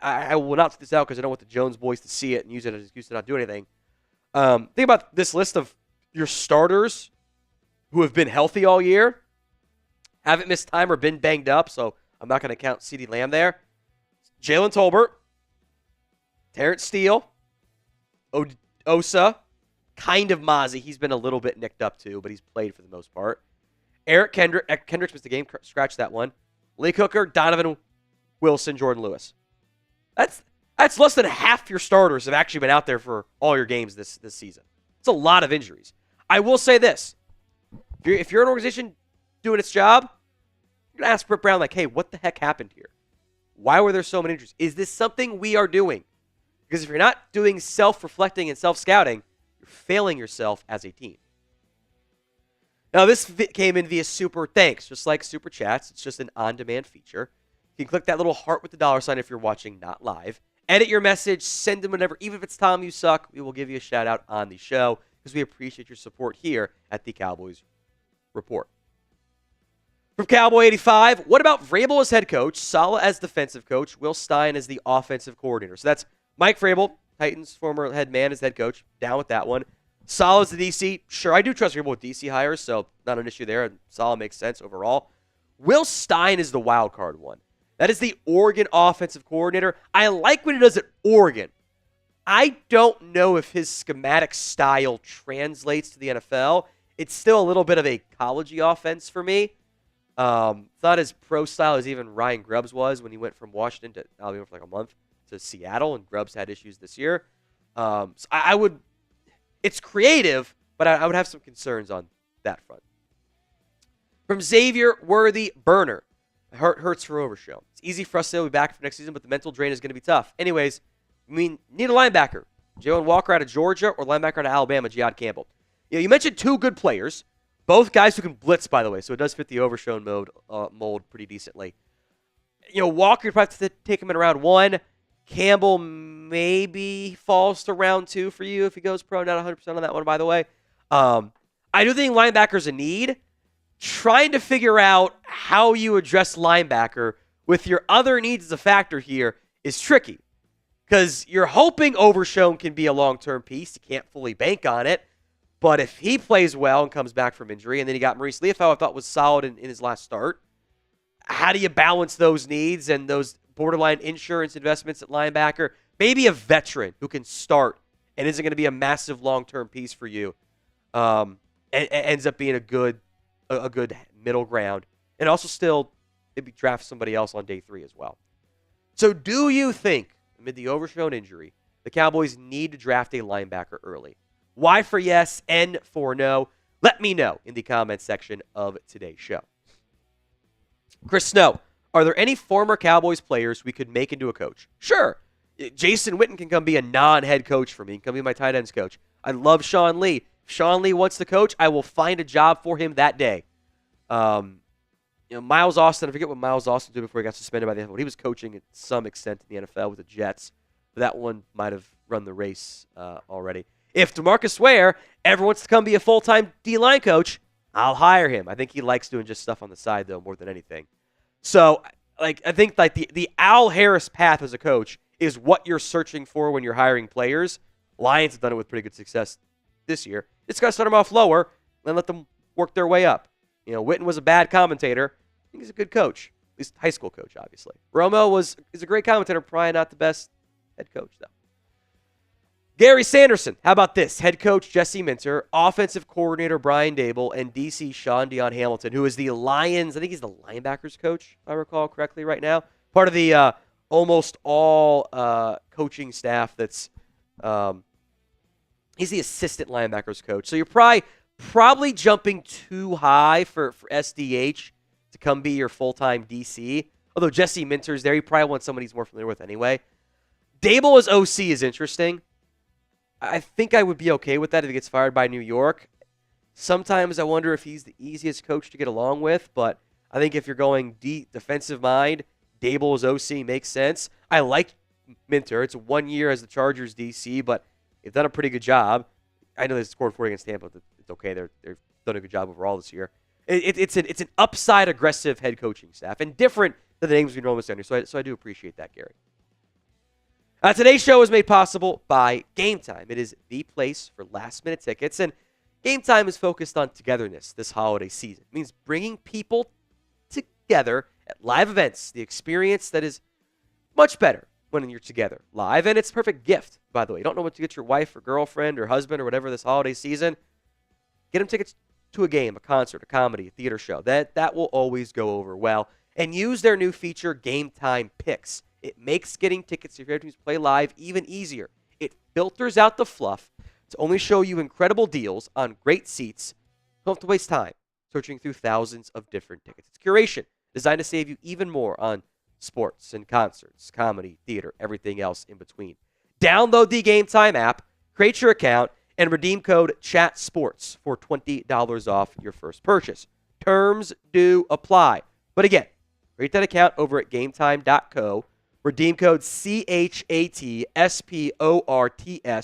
Speaker 1: I will not put this out because I don't want the Jones boys to see it and use it as an excuse to not do anything. Think about this list of your starters who have been healthy all year, haven't missed time or been banged up, so I'm not going to count CeeDee Lamb there. Jalen Tolbert, Terrence Steele, Osa, kind of Mozzie. He's been a little bit nicked up too, but he's played for the most part. Eric Kendricks missed the game, scratch that one. Lee Hooker, Donovan Wilson, Jordan Lewis. That's less than half your starters have actually been out there for all your games this season. It's a lot of injuries. I will say this. If you're an organization doing its job, you're going to ask Britt Brown, like, hey, what the heck happened here? Why were there so many injuries? Is this something we are doing? Because if you're not doing self-reflecting and self-scouting, you're failing yourself as a team. Now, this came in via super thanks, just like super chats. It's just an on-demand feature. You can click that little heart with the $sign if you're watching not live. Edit your message, send them whatever. Even if it's Tom, you suck, we will give you a shout-out on the show because we appreciate your support here at the Cowboys Report. From Cowboy 85, what about Vrabel as head coach, Saleh as defensive coach, Will Stein as the offensive coordinator? So that's Mike Vrabel, Titans former head man, as head coach. Down with that one. Saleh as the DC. Sure, I do trust Vrabel with DC hires, so not an issue there. Saleh makes sense overall. Will Stein is the wild card one. That is the Oregon offensive coordinator. I like what he does at Oregon. I don't know if his schematic style translates to the NFL. It's still a little bit of a collegey offense for me. It's not as pro style as even Ryan Grubbs was when he went from Washington to Alabama for like a month to Seattle, and Grubbs had issues this year. So I would. It's creative, but I would have some concerns on that front. From Xavier Worthy Burner. Hurts for Overshow. It's easy for us to be back for next season, but the mental drain is going to be tough. Anyways, need a linebacker. Jalen Walker out of Georgia or linebacker out of Alabama, Jihad Campbell. You mentioned two good players, both guys who can blitz, by the way, so it does fit the Overshown mold pretty decently. Walker, you probably have to take him in round 1. Campbell maybe falls to round 2 for you if he goes pro. Not 100% on that one, by the way. I do think linebacker's a need. Trying to figure out how you address linebacker with your other needs as a factor here is tricky. Because you're hoping Overshown can be a long-term piece. You can't fully bank on it. But if he plays well and comes back from injury, and then you got Maurice Leafau, I thought was solid in his last start, how do you balance those needs and those borderline insurance investments at linebacker? Maybe a veteran who can start and isn't going to be a massive long-term piece for you and ends up being a good middle ground. And also still maybe draft somebody else on day 3 as well. So do you think, amid the Overshown injury, the Cowboys need to draft a linebacker early? Y for yes, N for no. Let me know in the comments section of today's show. Chris Snow, are there any former Cowboys players we could make into a coach? Sure. Jason Witten can come be a non-head coach for me. He can come be my tight ends coach. I love Sean Lee. If Sean Lee wants to coach, I will find a job for him that day. Miles Austin, I forget what Miles Austin did before he got suspended by the NFL. He was coaching at some extent in the NFL with the Jets. But that one might have run the race already. If DeMarcus Ware ever wants to come be a full-time D-line coach, I'll hire him. I think he likes doing just stuff on the side, though, more than anything. So, I think the Al Harris path as a coach is what you're searching for when you're hiring players. Lions have done it with pretty good success this year. It's got to start them off lower, then let them work their way up. Witten was a bad commentator. I think he's a good coach, at least high school coach, obviously. Romo is a great commentator, probably not the best head coach, though. Gary Sanderson, how about this? Head coach Jesse Minter, offensive coordinator Brian Dable, and DC Sean Dion Hamilton, who is the Lions, I think he's the linebackers coach, if I recall correctly right now. Part of the almost all coaching staff that's he's the assistant linebackers coach. So you're probably jumping too high for SDH to come be your full-time DC. Although Jesse Minter's there, you probably want someone he's more familiar with anyway. Dable as OC is interesting. I think I would be okay with that if he gets fired by New York. Sometimes I wonder if he's the easiest coach to get along with, but I think if you're going defensive mind, Dable as OC makes sense. I like Minter. It's 1 year as the Chargers DC, but they've done a pretty good job. I know they scored 40 against Tampa, but it's okay. They've done a good job overall this year. It's an upside aggressive head coaching staff and different than the names we normally send here. So I do appreciate that, Gary. Today's show is made possible by Game Time. It is the place for last-minute tickets, and Game Time is focused on togetherness this holiday season. It means bringing people together at live events, the experience that is much better when you're together live, and it's a perfect gift, by the way. You don't know what to get your wife or girlfriend or husband or whatever this holiday season, get them tickets to a game, a concert, a comedy, a theater show. That will always go over well. And use their new feature, Game Time Picks. It makes getting tickets to your favorite teams play live even easier. It filters out the fluff to only show you incredible deals on great seats. Don't have to waste time searching through thousands of different tickets. It's curation designed to save you even more on sports and concerts, comedy, theater, everything else in between. Download the Game Time app, create your account, and redeem code CHATSPORTS for $20 off your first purchase. Terms do apply. But again, create that account over at gametime.co. Redeem code CHATSPORTS,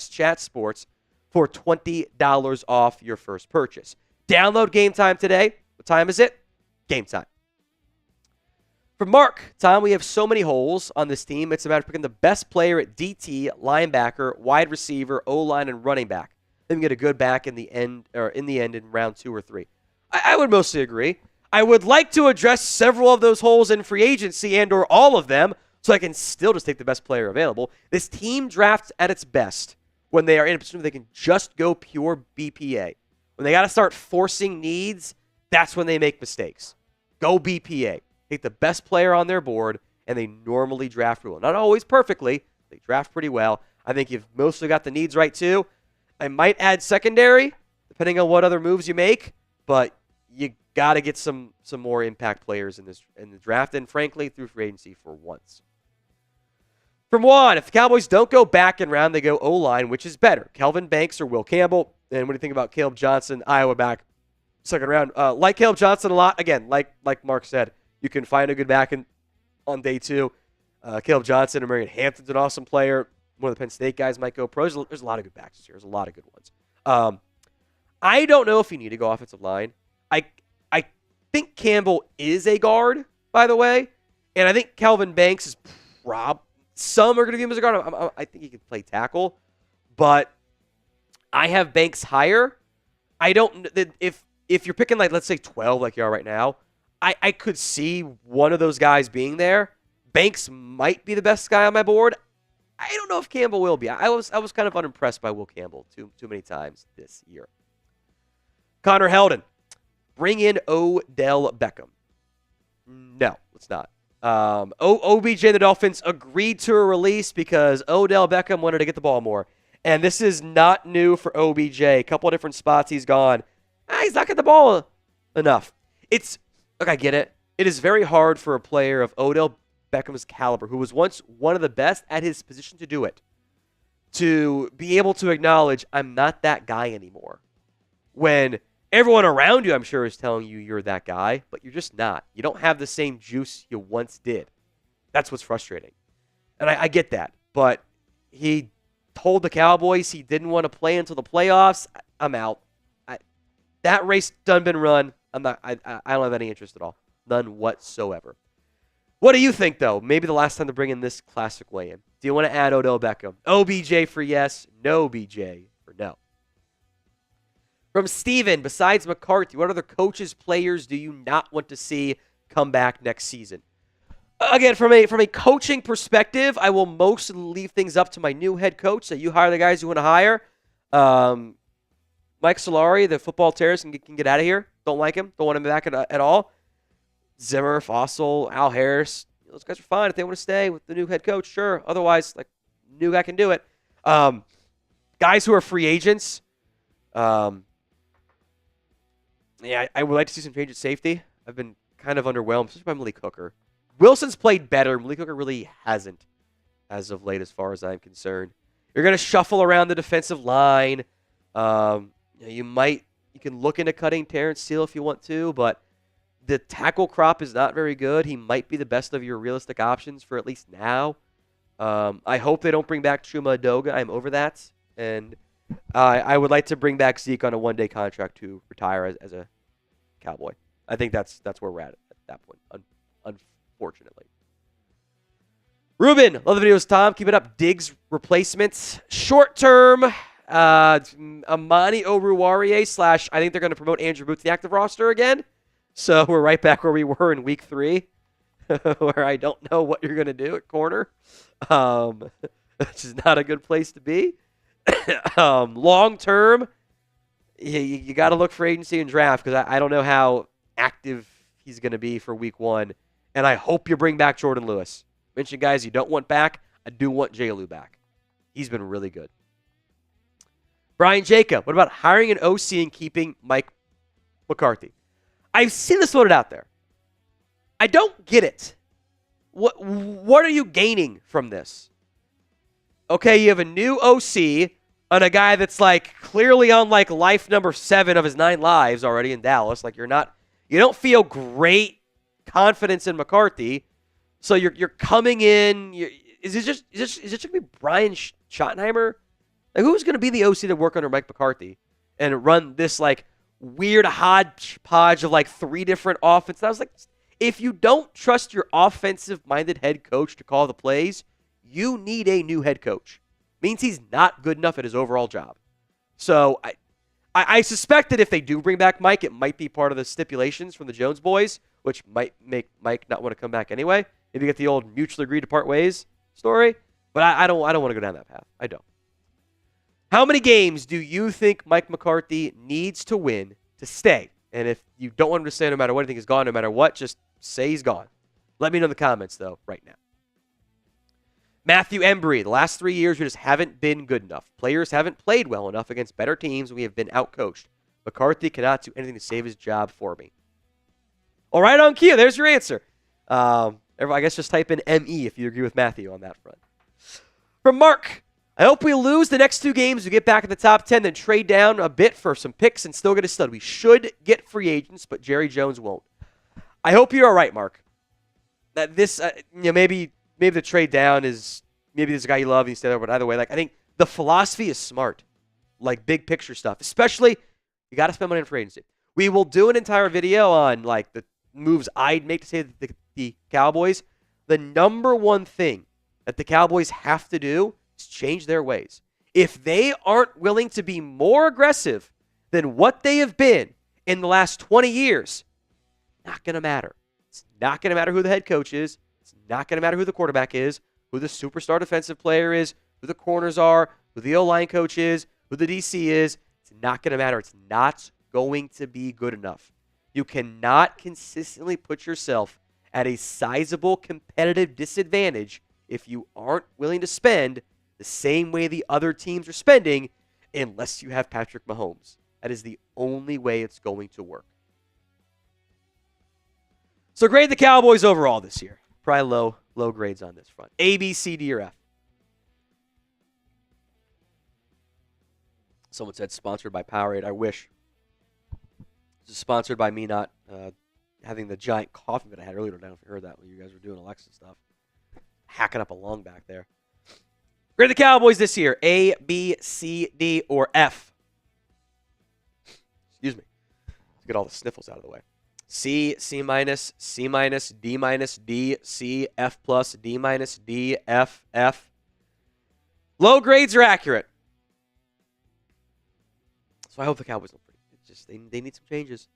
Speaker 1: ChatSports, for $20 off your first purchase. Download Game Time today. What time is it? Game time. For Mark, Tom, we have so many holes on this team. It's about picking the best player at DT, linebacker, wide receiver, O-line, and running back. Then we get a good back in the end in round 2 or 3. I would mostly agree. I would like to address several of those holes in free agency and or all of them so I can still just take the best player available. This team drafts at its best when they are in a position where they can just go pure BPA. When they got to start forcing needs, that's when they make mistakes. Go BPA. Take the best player on their board, and they normally draft well. Not always perfectly. They draft pretty well. I think you've mostly got the needs right, too. I might add secondary, depending on what other moves you make, but you got to get some more impact players in the draft, and frankly, through free agency for once. From Juan, if the Cowboys don't go back in round, they go O-line, which is better? Kelvin Banks or Will Campbell? And what do you think about Caleb Johnson, Iowa back, second round? Like Caleb Johnson a lot. Again, like Mark said, you can find a good back on day 2. Caleb Johnson or Marion Hampton's an awesome player. One of the Penn State guys might go pro. There's a lot of good backs this year. There's a lot of good ones. I don't know if you need to go offensive line. I think Campbell is a guard, by the way, and I think Kelvin Banks is some are going to view him as a guard. I think he can play tackle, but I have Banks higher. I don't if you're picking like let's say 12 like you are right now. I could see one of those guys being there. Banks might be the best guy on my board. I don't know if Campbell will be. I was kind of unimpressed by Will Campbell too many times this year. Connor Heldon, bring in Odell Beckham. No, let's not. OBJ and the Dolphins agreed to a release because Odell Beckham wanted to get the ball more. And this is not new for OBJ. A couple of different spots he's gone. He's not getting the ball enough. Look, I get it. It is very hard for a player of Odell Beckham's caliber, who was once one of the best at his position to do it, to be able to acknowledge, I'm not that guy anymore. When everyone around you, I'm sure, is telling you you're that guy, but you're just not. You don't have the same juice you once did. That's what's frustrating. And I get that. But he told the Cowboys he didn't want to play until the playoffs. I'm out. That race done been run. I don't have any interest at all. None whatsoever. What do you think, though? Maybe the last time to bring in this classic way in. Do you want to add Odell Beckham? OBJ for yes, no BJ for no. From Steven, besides McCarthy, what other coaches, players do you not want to see come back next season? Again, from a coaching perspective, I will mostly leave things up to my new head coach. So you hire the guys you want to hire. Mike Solari, the football terrorist, can get out of here. Don't like him. Don't want him back at all. Zimmer, Fossil, Al Harris, those guys are fine if they want to stay with the new head coach. Sure. Otherwise, like, new guy can do it. Guys who are free agents. I would like to see some change at safety. I've been kind of underwhelmed, especially by Malik Hooker. Wilson's played better. Malik Hooker really hasn't as of late, as far as I'm concerned. You're going to shuffle around the defensive line. You can look into cutting Terrence Steele if you want to, but the tackle crop is not very good. He might be the best of your realistic options for at least now. I hope they don't bring back Chuma Edoga. I'm over that. And I would like to bring back Zeke on a one-day contract to retire as a Cowboy. I think that's where we're at that point, unfortunately. Ruben, love the videos, Tom. Keep it up. Diggs replacements. Short term, Amani Oruwariye / I think they're going to promote Andrew Booth to the active roster again. So we're right back where we were in week 3, where I don't know what you're going to do at corner, which is not a good place to be. Long term, you got to look for agency and draft, because I don't know how active he's going to be for week 1. And I hope you bring back Jordan Lewis. Mention guys you don't want back. I do want J. Lou back. He's been really good. Brian Jacob, what about hiring an OC and keeping Mike McCarthy? I've seen this floated out there. I don't get it. What are you gaining from this? Okay, you have a new OC on a guy that's like clearly on like life number 7 of his 9 lives already in Dallas. Like you don't feel great confidence in McCarthy. So you're coming in. Is it just going to be Brian Schottenheimer? Like, who's going to be the OC to work under Mike McCarthy and run this like weird hodgepodge of like 3 different offenses? I was like, if you don't trust your offensive-minded head coach to call the plays, you need a new head coach. Means he's not good enough at his overall job. So I suspect that if they do bring back Mike, it might be part of the stipulations from the Jones boys, which might make Mike not want to come back anyway. Maybe get the old mutually agreed to part ways story. But I don't want to go down that path. I don't. How many games do you think Mike McCarthy needs to win to stay? And if you don't want him to stay no matter what, you think he's gone no matter what, just say he's gone. Let me know in the comments, though, right now. Matthew Embry, the last 3 years, we just haven't been good enough. Players haven't played well enough against better teams, and we have been outcoached. McCarthy cannot do anything to save his job for me. All right, on cue. There's your answer. I guess just type in ME if you agree with Matthew on that front. From Mark, I hope we lose the next 2 games. We get back in the top 10, then trade down a bit for some picks and still get a stud. We should get free agents, but Jerry Jones won't. I hope you're all right, Mark. That this, maybe the trade down is maybe there's a guy you love and you stay there, but either way, like I think the philosophy is smart, like big picture stuff. Especially, you got to spend money on free agency. We will do an entire video on like the moves I'd make to save the Cowboys. The number one thing that the Cowboys have to do is change their ways. If they aren't willing to be more aggressive than what they have been in the last 20 years, not going to matter. It's not going to matter who the head coach is. It's not going to matter who the quarterback is, who the superstar defensive player is, who the corners are, who the O-line coach is, who the DC is. It's not going to matter. It's not going to be good enough. You cannot consistently put yourself at a sizable competitive disadvantage if you aren't willing to spend the same way the other teams are spending unless you have Patrick Mahomes. That is the only way it's going to work. So grade the Cowboys overall this year. Probably low grades on this front. A, B, C, D, or F. Someone said sponsored by Powerade. I wish. This is sponsored by me not having the giant coffee that I had earlier. I don't know if you heard that when you guys were doing Alexa stuff. Hacking up a lung back there. Grade the Cowboys this year. A, B, C, D, or F. Excuse me. Let's get all the sniffles out of the way. C, C minus, C minus, D minus, D, C, F plus, D minus, D, F, F. Low grades are accurate. So I hope the Cowboys don't break. It's just they need some changes.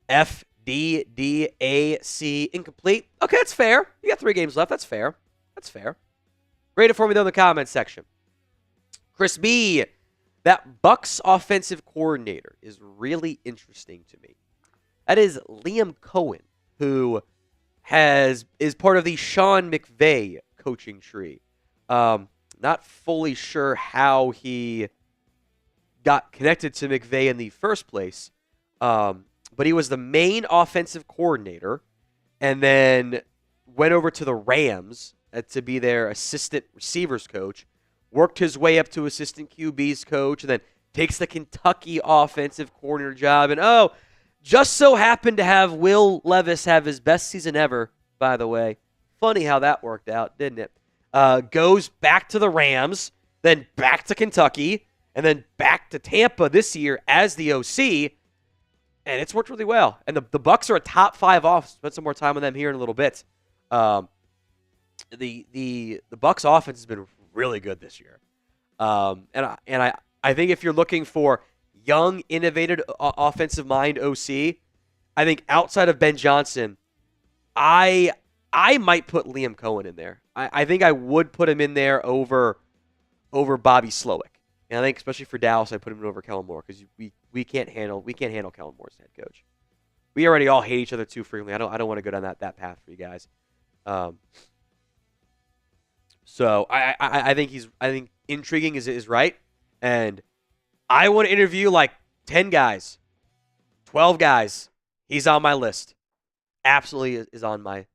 Speaker 1: F, D, D, A, C, incomplete. Okay, that's fair. You got 3 games left. That's fair. Rate it for me, though, in the comments section. Chris B., that Bucs offensive coordinator is really interesting to me. That is Liam Cohen, who is part of the Sean McVay coaching tree. Not fully sure how he got connected to McVay in the first place, but he was the main offensive coordinator and then went over to the Rams to be their assistant receivers coach, worked his way up to assistant QB's coach, and then takes the Kentucky offensive coordinator job. And, just so happened to have Will Levis have his best season ever, by the way. Funny how that worked out, didn't it? Goes back to the Rams, then back to Kentucky, and then back to Tampa this year as the OC, and it's worked really well. And the Bucs are a top 5 offense. Spend some more time on them here in a little bit. The Bucs offense has been really good this year, and I think if you're looking for young, innovative offensive mind OC, I think outside of Ben Johnson, I might put Liam Cohen in there. I think I would put him in there over Bobby Slowick. And I think especially for Dallas, I put him in over Kellen Moore because we can't handle Kellen Moore as head coach. We already all hate each other too frequently. I don't want to go down that path for you guys. So I think intriguing is right, and I want to interview like 10 guys, 12 guys. He's on my list. Absolutely is on my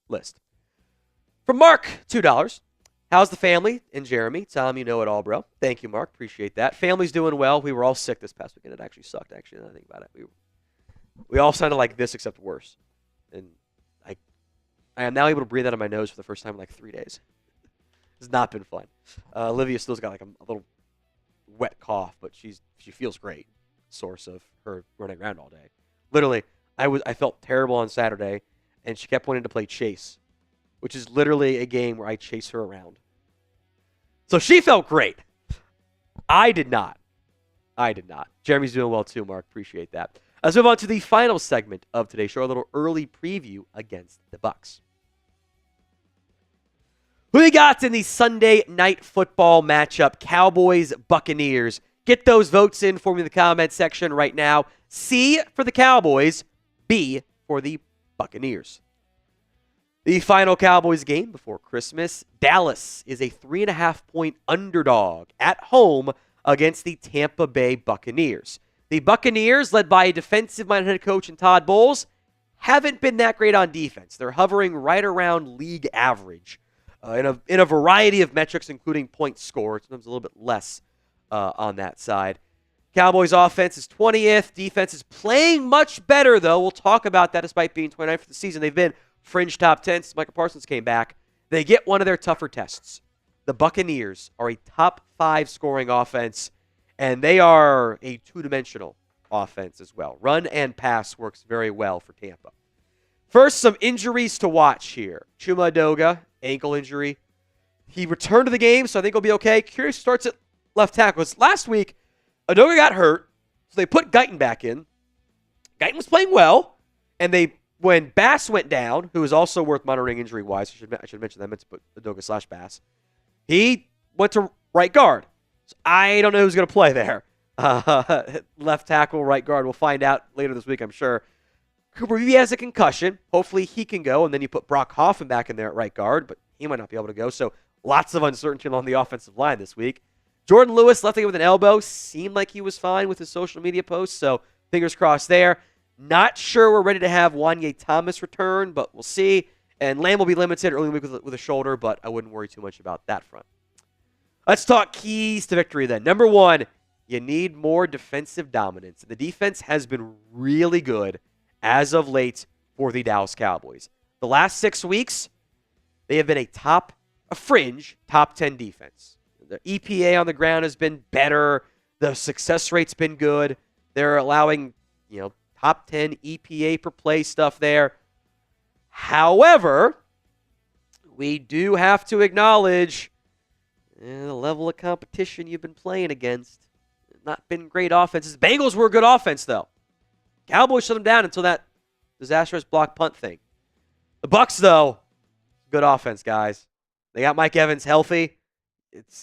Speaker 1: list. From Mark, $2. How's the family and Jeremy? Tom, you know it all, bro. Thank you, Mark. Appreciate that. Family's doing well. We were all sick this past weekend. It actually sucked, actually, now that I think about it. We all sounded like this except worse. And I am now able to breathe out of my nose for the first time in like 3 days. It's not been fun. Olivia still's got like a little wet cough, but she feels great. Source of her running around all day. Literally, I felt terrible on Saturday, and she kept wanting to play chase, which is literally a game where I chase her around. So she felt great. I did not. Jeremy's doing well too, Mark. Appreciate that. Let's move on to the final segment of today's show, a little early preview against the Bucs. Who we got in the Sunday night football matchup? Cowboys, Buccaneers. Get those votes in for me in the comment section right now. C for the Cowboys, B for the Buccaneers. The final Cowboys game before Christmas, Dallas is a 3.5-point underdog at home against the Tampa Bay Buccaneers. The Buccaneers, led by a defensive-minded head coach in Todd Bowles, haven't been that great on defense. They're hovering right around league average in a variety of metrics, including points scored. Sometimes a little bit less on that side. Cowboys offense is 20th. Defense is playing much better, though. We'll talk about that despite being 29th for the season. They've been fringe top 10 since Michael Parsons came back. They get one of their tougher tests. The Buccaneers are a top 5 scoring offense, and they are a two-dimensional offense as well. Run and pass works very well for Tampa. First, some injuries to watch here. Chuma Edoga, ankle injury. He returned to the game, so I think he'll be okay. Curious starts at left tackle. Last week, Edoga got hurt, so they put Guyton back in. Guyton was playing well, and when Bass went down, who is also worth monitoring injury-wise, I should mention that. I meant to put Edoga / Bass. He went to right guard. So I don't know who's going to play there. Left tackle, right guard. We'll find out later this week, I'm sure. Cooper Beebe has a concussion. Hopefully he can go, and then you put Brock Hoffman back in there at right guard, but he might not be able to go. So lots of uncertainty along the offensive line this week. Jordan Lewis left with an elbow. Seemed like he was fine with his social media posts, so fingers crossed there. Not sure we're ready to have Wanye Thomas return, but we'll see. And Lamb will be limited early in the week with a shoulder, but I wouldn't worry too much about that front. Let's talk keys to victory then. Number one, you need more defensive dominance. The defense has been really good as of late for the Dallas Cowboys. The last 6 weeks, they have been a fringe top 10 defense. The EPA on the ground has been better. The success rate's been good. They're allowing, top 10 EPA per play stuff there. However, we do have to acknowledge the level of competition you've been playing against. Not been great offenses. Bengals were a good offense, though. Cowboys shut them down until that disastrous block punt thing. The Bucs, though, good offense, guys. They got Mike Evans healthy.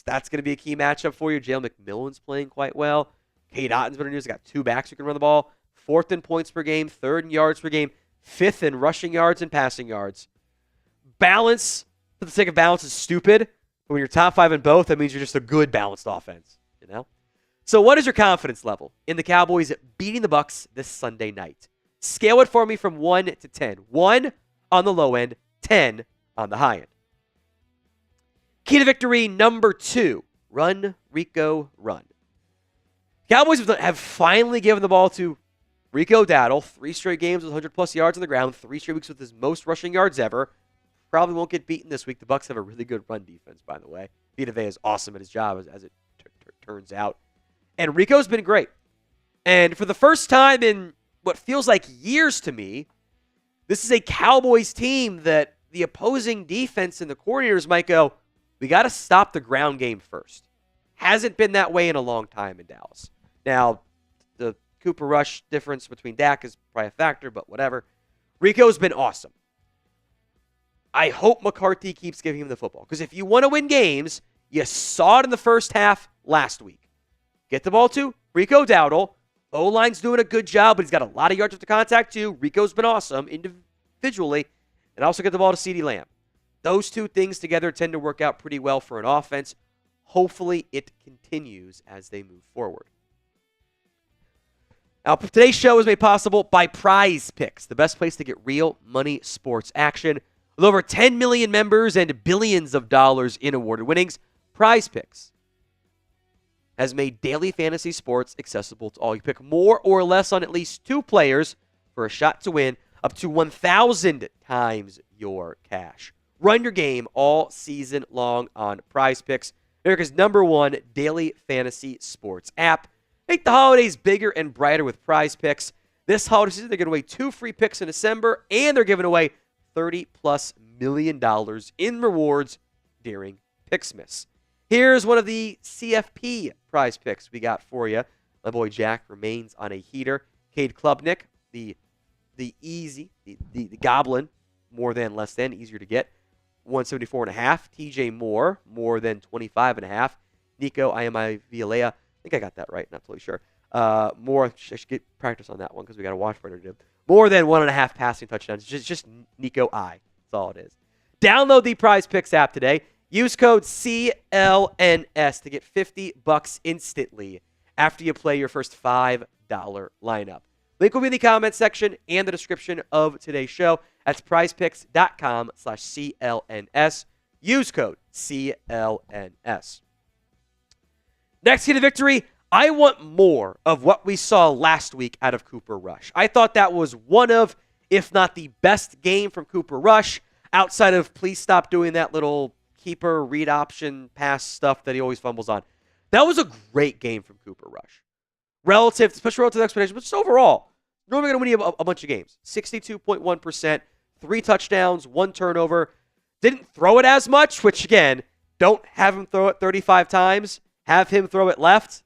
Speaker 1: That's going to be a key matchup for you. Jalen McMillan's playing quite well. Cade Otton's been in news. Got 2 backs who can run the ball. 4th in points per game, 3rd in yards per game. fifth in rushing yards and passing yards. Balance, for the sake of balance, is stupid. But when you're top 5 in both, that means you're just a good balanced offense, you know? So what is your confidence level in the Cowboys beating the Bucs this Sunday night? Scale it for me from 1 to 10. 1 on the low end, 10 on the high end. Key to victory number 2. Run, Rico, run. Cowboys have finally given the ball to Rico Dowdle. 3 straight games with 100-plus yards on the ground. 3 straight weeks with his most rushing yards ever. Probably won't get beaten this week. The Bucs have a really good run defense, by the way. Vita Vea is awesome at his job, as it turns out. And Rico's been great. And for the first time in what feels like years to me, this is a Cowboys team that the opposing defense and the coordinators might go, we got to stop the ground game first. Hasn't been that way in a long time in Dallas. Now, the Cooper Rush difference between Dak is probably a factor, but whatever. Rico's been awesome. I hope McCarthy keeps giving him the football. Because if you want to win games, you saw it in the first half last week. Get the ball to Rico Dowdle. O-line's doing a good job, but he's got a lot of yards after contact too. Rico's been awesome individually. And also get the ball to CeeDee Lamb. Those two things together tend to work out pretty well for an offense. Hopefully it continues as they move forward. Now, today's show is made possible by Prize Picks, the best place to get real money sports action. With over 10 million members and billions of dollars in awarded winnings, Prize Picks has made daily fantasy sports accessible to all. You pick more or less on at least 2 players for a shot to win up to 1,000 times your cash. Run your game all season long on Prize Picks, America's #1 daily fantasy sports app. Make the holidays bigger and brighter with Prize Picks. This holiday season, they're giving away 2 free picks in December, and they're giving away $30+ million in rewards during Picksmas. Here's one of the CFP Prize Picks we got for you. My boy Jack remains on a heater. Cade Klubnik, the Goblin, more than, less than, easier to get. 174.5. TJ Moore, more than 25.5. Nico Iamaleava, I think I got that right, not totally sure. More, I should get practice on that one because we got a watch party to do. More than 1.5 passing touchdowns. Just Nico I. That's all it is. Download the Prize Picks app today. Use code CLNS to get $50 instantly after you play your first $5 lineup. Link will be in the comment section and the description of today's show. That's prizepicks.com/CLNS. Use code CLNS. Next key to victory, I want more of what we saw last week out of Cooper Rush. I thought that was one of, if not the best game from Cooper Rush, outside of please stop doing that little keeper read option pass stuff that he always fumbles on. That was a great game from Cooper Rush. Especially relative to expectations, but just overall, normally going to win you a bunch of games. 62.1%, 3 touchdowns, 1 turnover. Didn't throw it as much, which again, don't have him throw it 35 times. Have him throw it left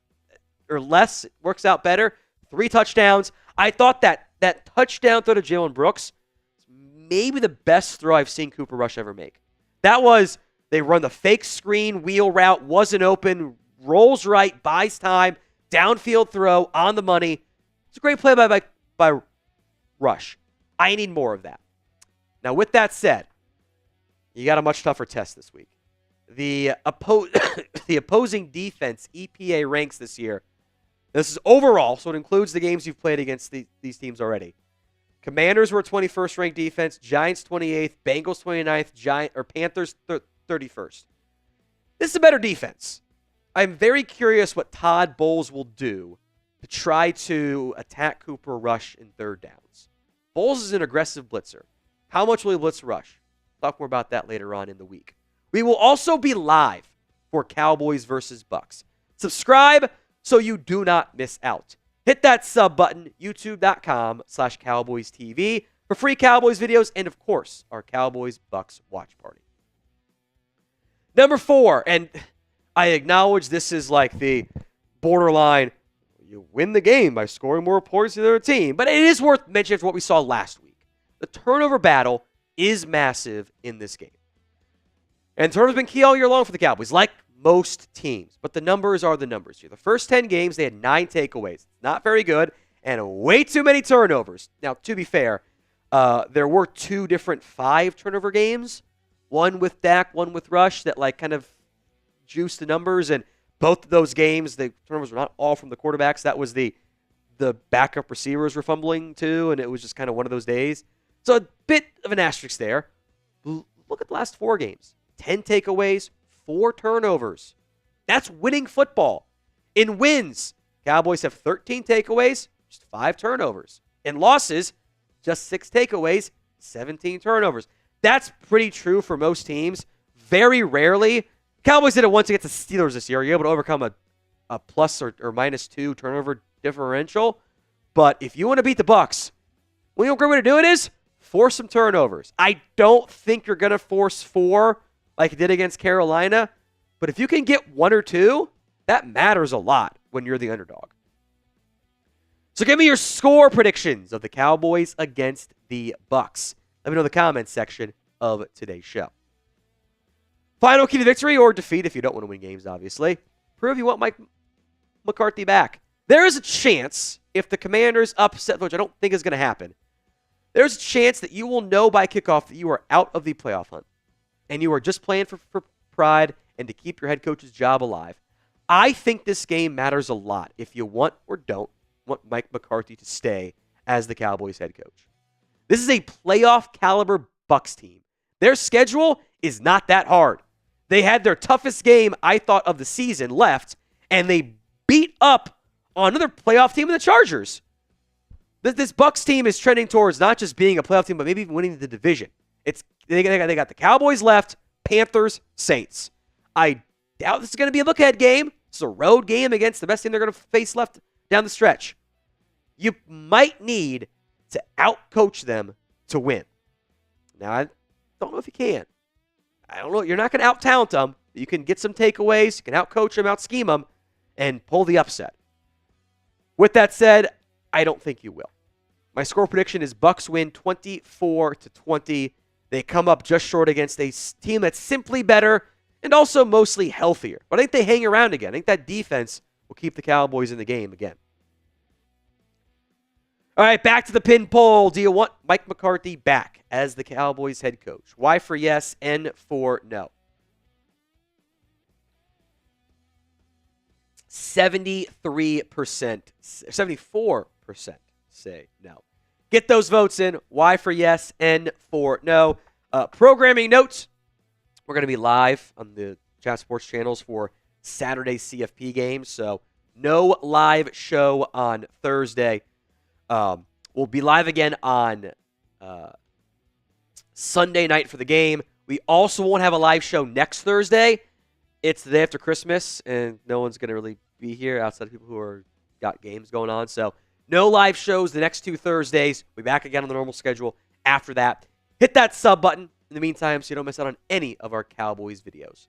Speaker 1: or less. It works out better. 3 touchdowns. I thought that touchdown throw to Jalen Brooks is maybe the best throw I've seen Cooper Rush ever make. That was, they run the fake screen, wheel route, wasn't open, rolls right, buys time, downfield throw, on the money. It's a great play by Rush. I need more of that. Now, with that said, you got a much tougher test this week. The opposing defense EPA ranks this year. This is overall, so it includes the games you've played against these teams already. Commanders were 21st ranked defense, Giants 28th, Bengals 29th, Panthers 31st. This is a better defense. I'm very curious what Todd Bowles will do to try to attack Cooper Rush in 3rd downs. Bowles is an aggressive blitzer. How much will he blitz Rush? Talk more about that later on in the week. We will also be live for Cowboys versus Bucs. Subscribe so you do not miss out. Hit that sub button, youtube.com/CowboysTV for free Cowboys videos and, of course, our Cowboys Bucs watch party. Number 4, and I acknowledge this is like the borderline, you win the game by scoring more points than the other team, but it is worth mentioning for what we saw last week. The turnover battle is massive in this game. And turnovers have been key all year long for the Cowboys, like most teams. But the numbers are the numbers here. The first 10 games, they had 9 takeaways. Not very good, and way too many turnovers. Now, to be fair, There were 2 different 5-turnover games, one with Dak, one with Rush, that kind of juiced the numbers. And both of those games, the turnovers were not all from the quarterbacks. That was the backup receivers were fumbling too, and it was just kind of one of those days. So a bit of an asterisk there. Look at the last 4 games. 10 takeaways, 4 turnovers. That's winning football. In wins, Cowboys have 13 takeaways, just 5 turnovers. In losses, just 6 takeaways, 17 turnovers. That's pretty true for most teams. Very rarely. Cowboys did it once against the Steelers this year. You're able to overcome a plus or -2 turnover differential. But if you want to beat the Bucs, well, you know a great way to do it is force some turnovers. I don't think you're going to force 4 like you did against Carolina. But if you can get 1 or 2, that matters a lot when you're the underdog. So give me your score predictions of the Cowboys against the Bucs. Let me know in the comments section of today's show. Final key to victory or defeat, if you don't want to win games, obviously. Prove you want Mike McCarthy back. There is a chance, if the Commanders upset, which I don't think is going to happen, there's a chance that you will know by kickoff that you are out of the playoff hunt. And you are just playing for pride and to keep your head coach's job alive. I think this game matters a lot if you want or don't want Mike McCarthy to stay as the Cowboys head coach. This is a playoff caliber Bucs team. Their schedule is not that hard. They had their toughest game, I thought, of the season left, and they beat up on another playoff team in the Chargers. This Bucs team is trending towards not just being a playoff team, but maybe even winning the division. They got the Cowboys left, Panthers, Saints. I doubt this is going to be a look-ahead game. It's a road game against the best team they're going to face left down the stretch. You might need to out-coach them to win. Now, I don't know if you can. I don't know. You're not going to out-talent them. You can get some takeaways. You can out-coach them, out-scheme them, and pull the upset. With that said, I don't think you will. My score prediction is Bucs win 24-20. They come up just short against a team that's simply better and also mostly healthier. But I think they hang around again. I think that defense will keep the Cowboys in the game again. All right, back to the pin poll. Do you want Mike McCarthy back as the Cowboys head coach? Y for yes, N for no. 74% say no. Get those votes in. Y for yes, N for no. Programming notes. We're going to be live on the Chat Sports channels for Saturday's CFP games. So no live show on Thursday. We'll be live again on Sunday night for the game. We also won't have a live show next Thursday. It's the day after Christmas, and no one's going to really be here outside of people who are got games going on. So no live shows the next 2 Thursdays. We'll be back again on the normal schedule after that. Hit that sub button in the meantime so you don't miss out on any of our Cowboys videos.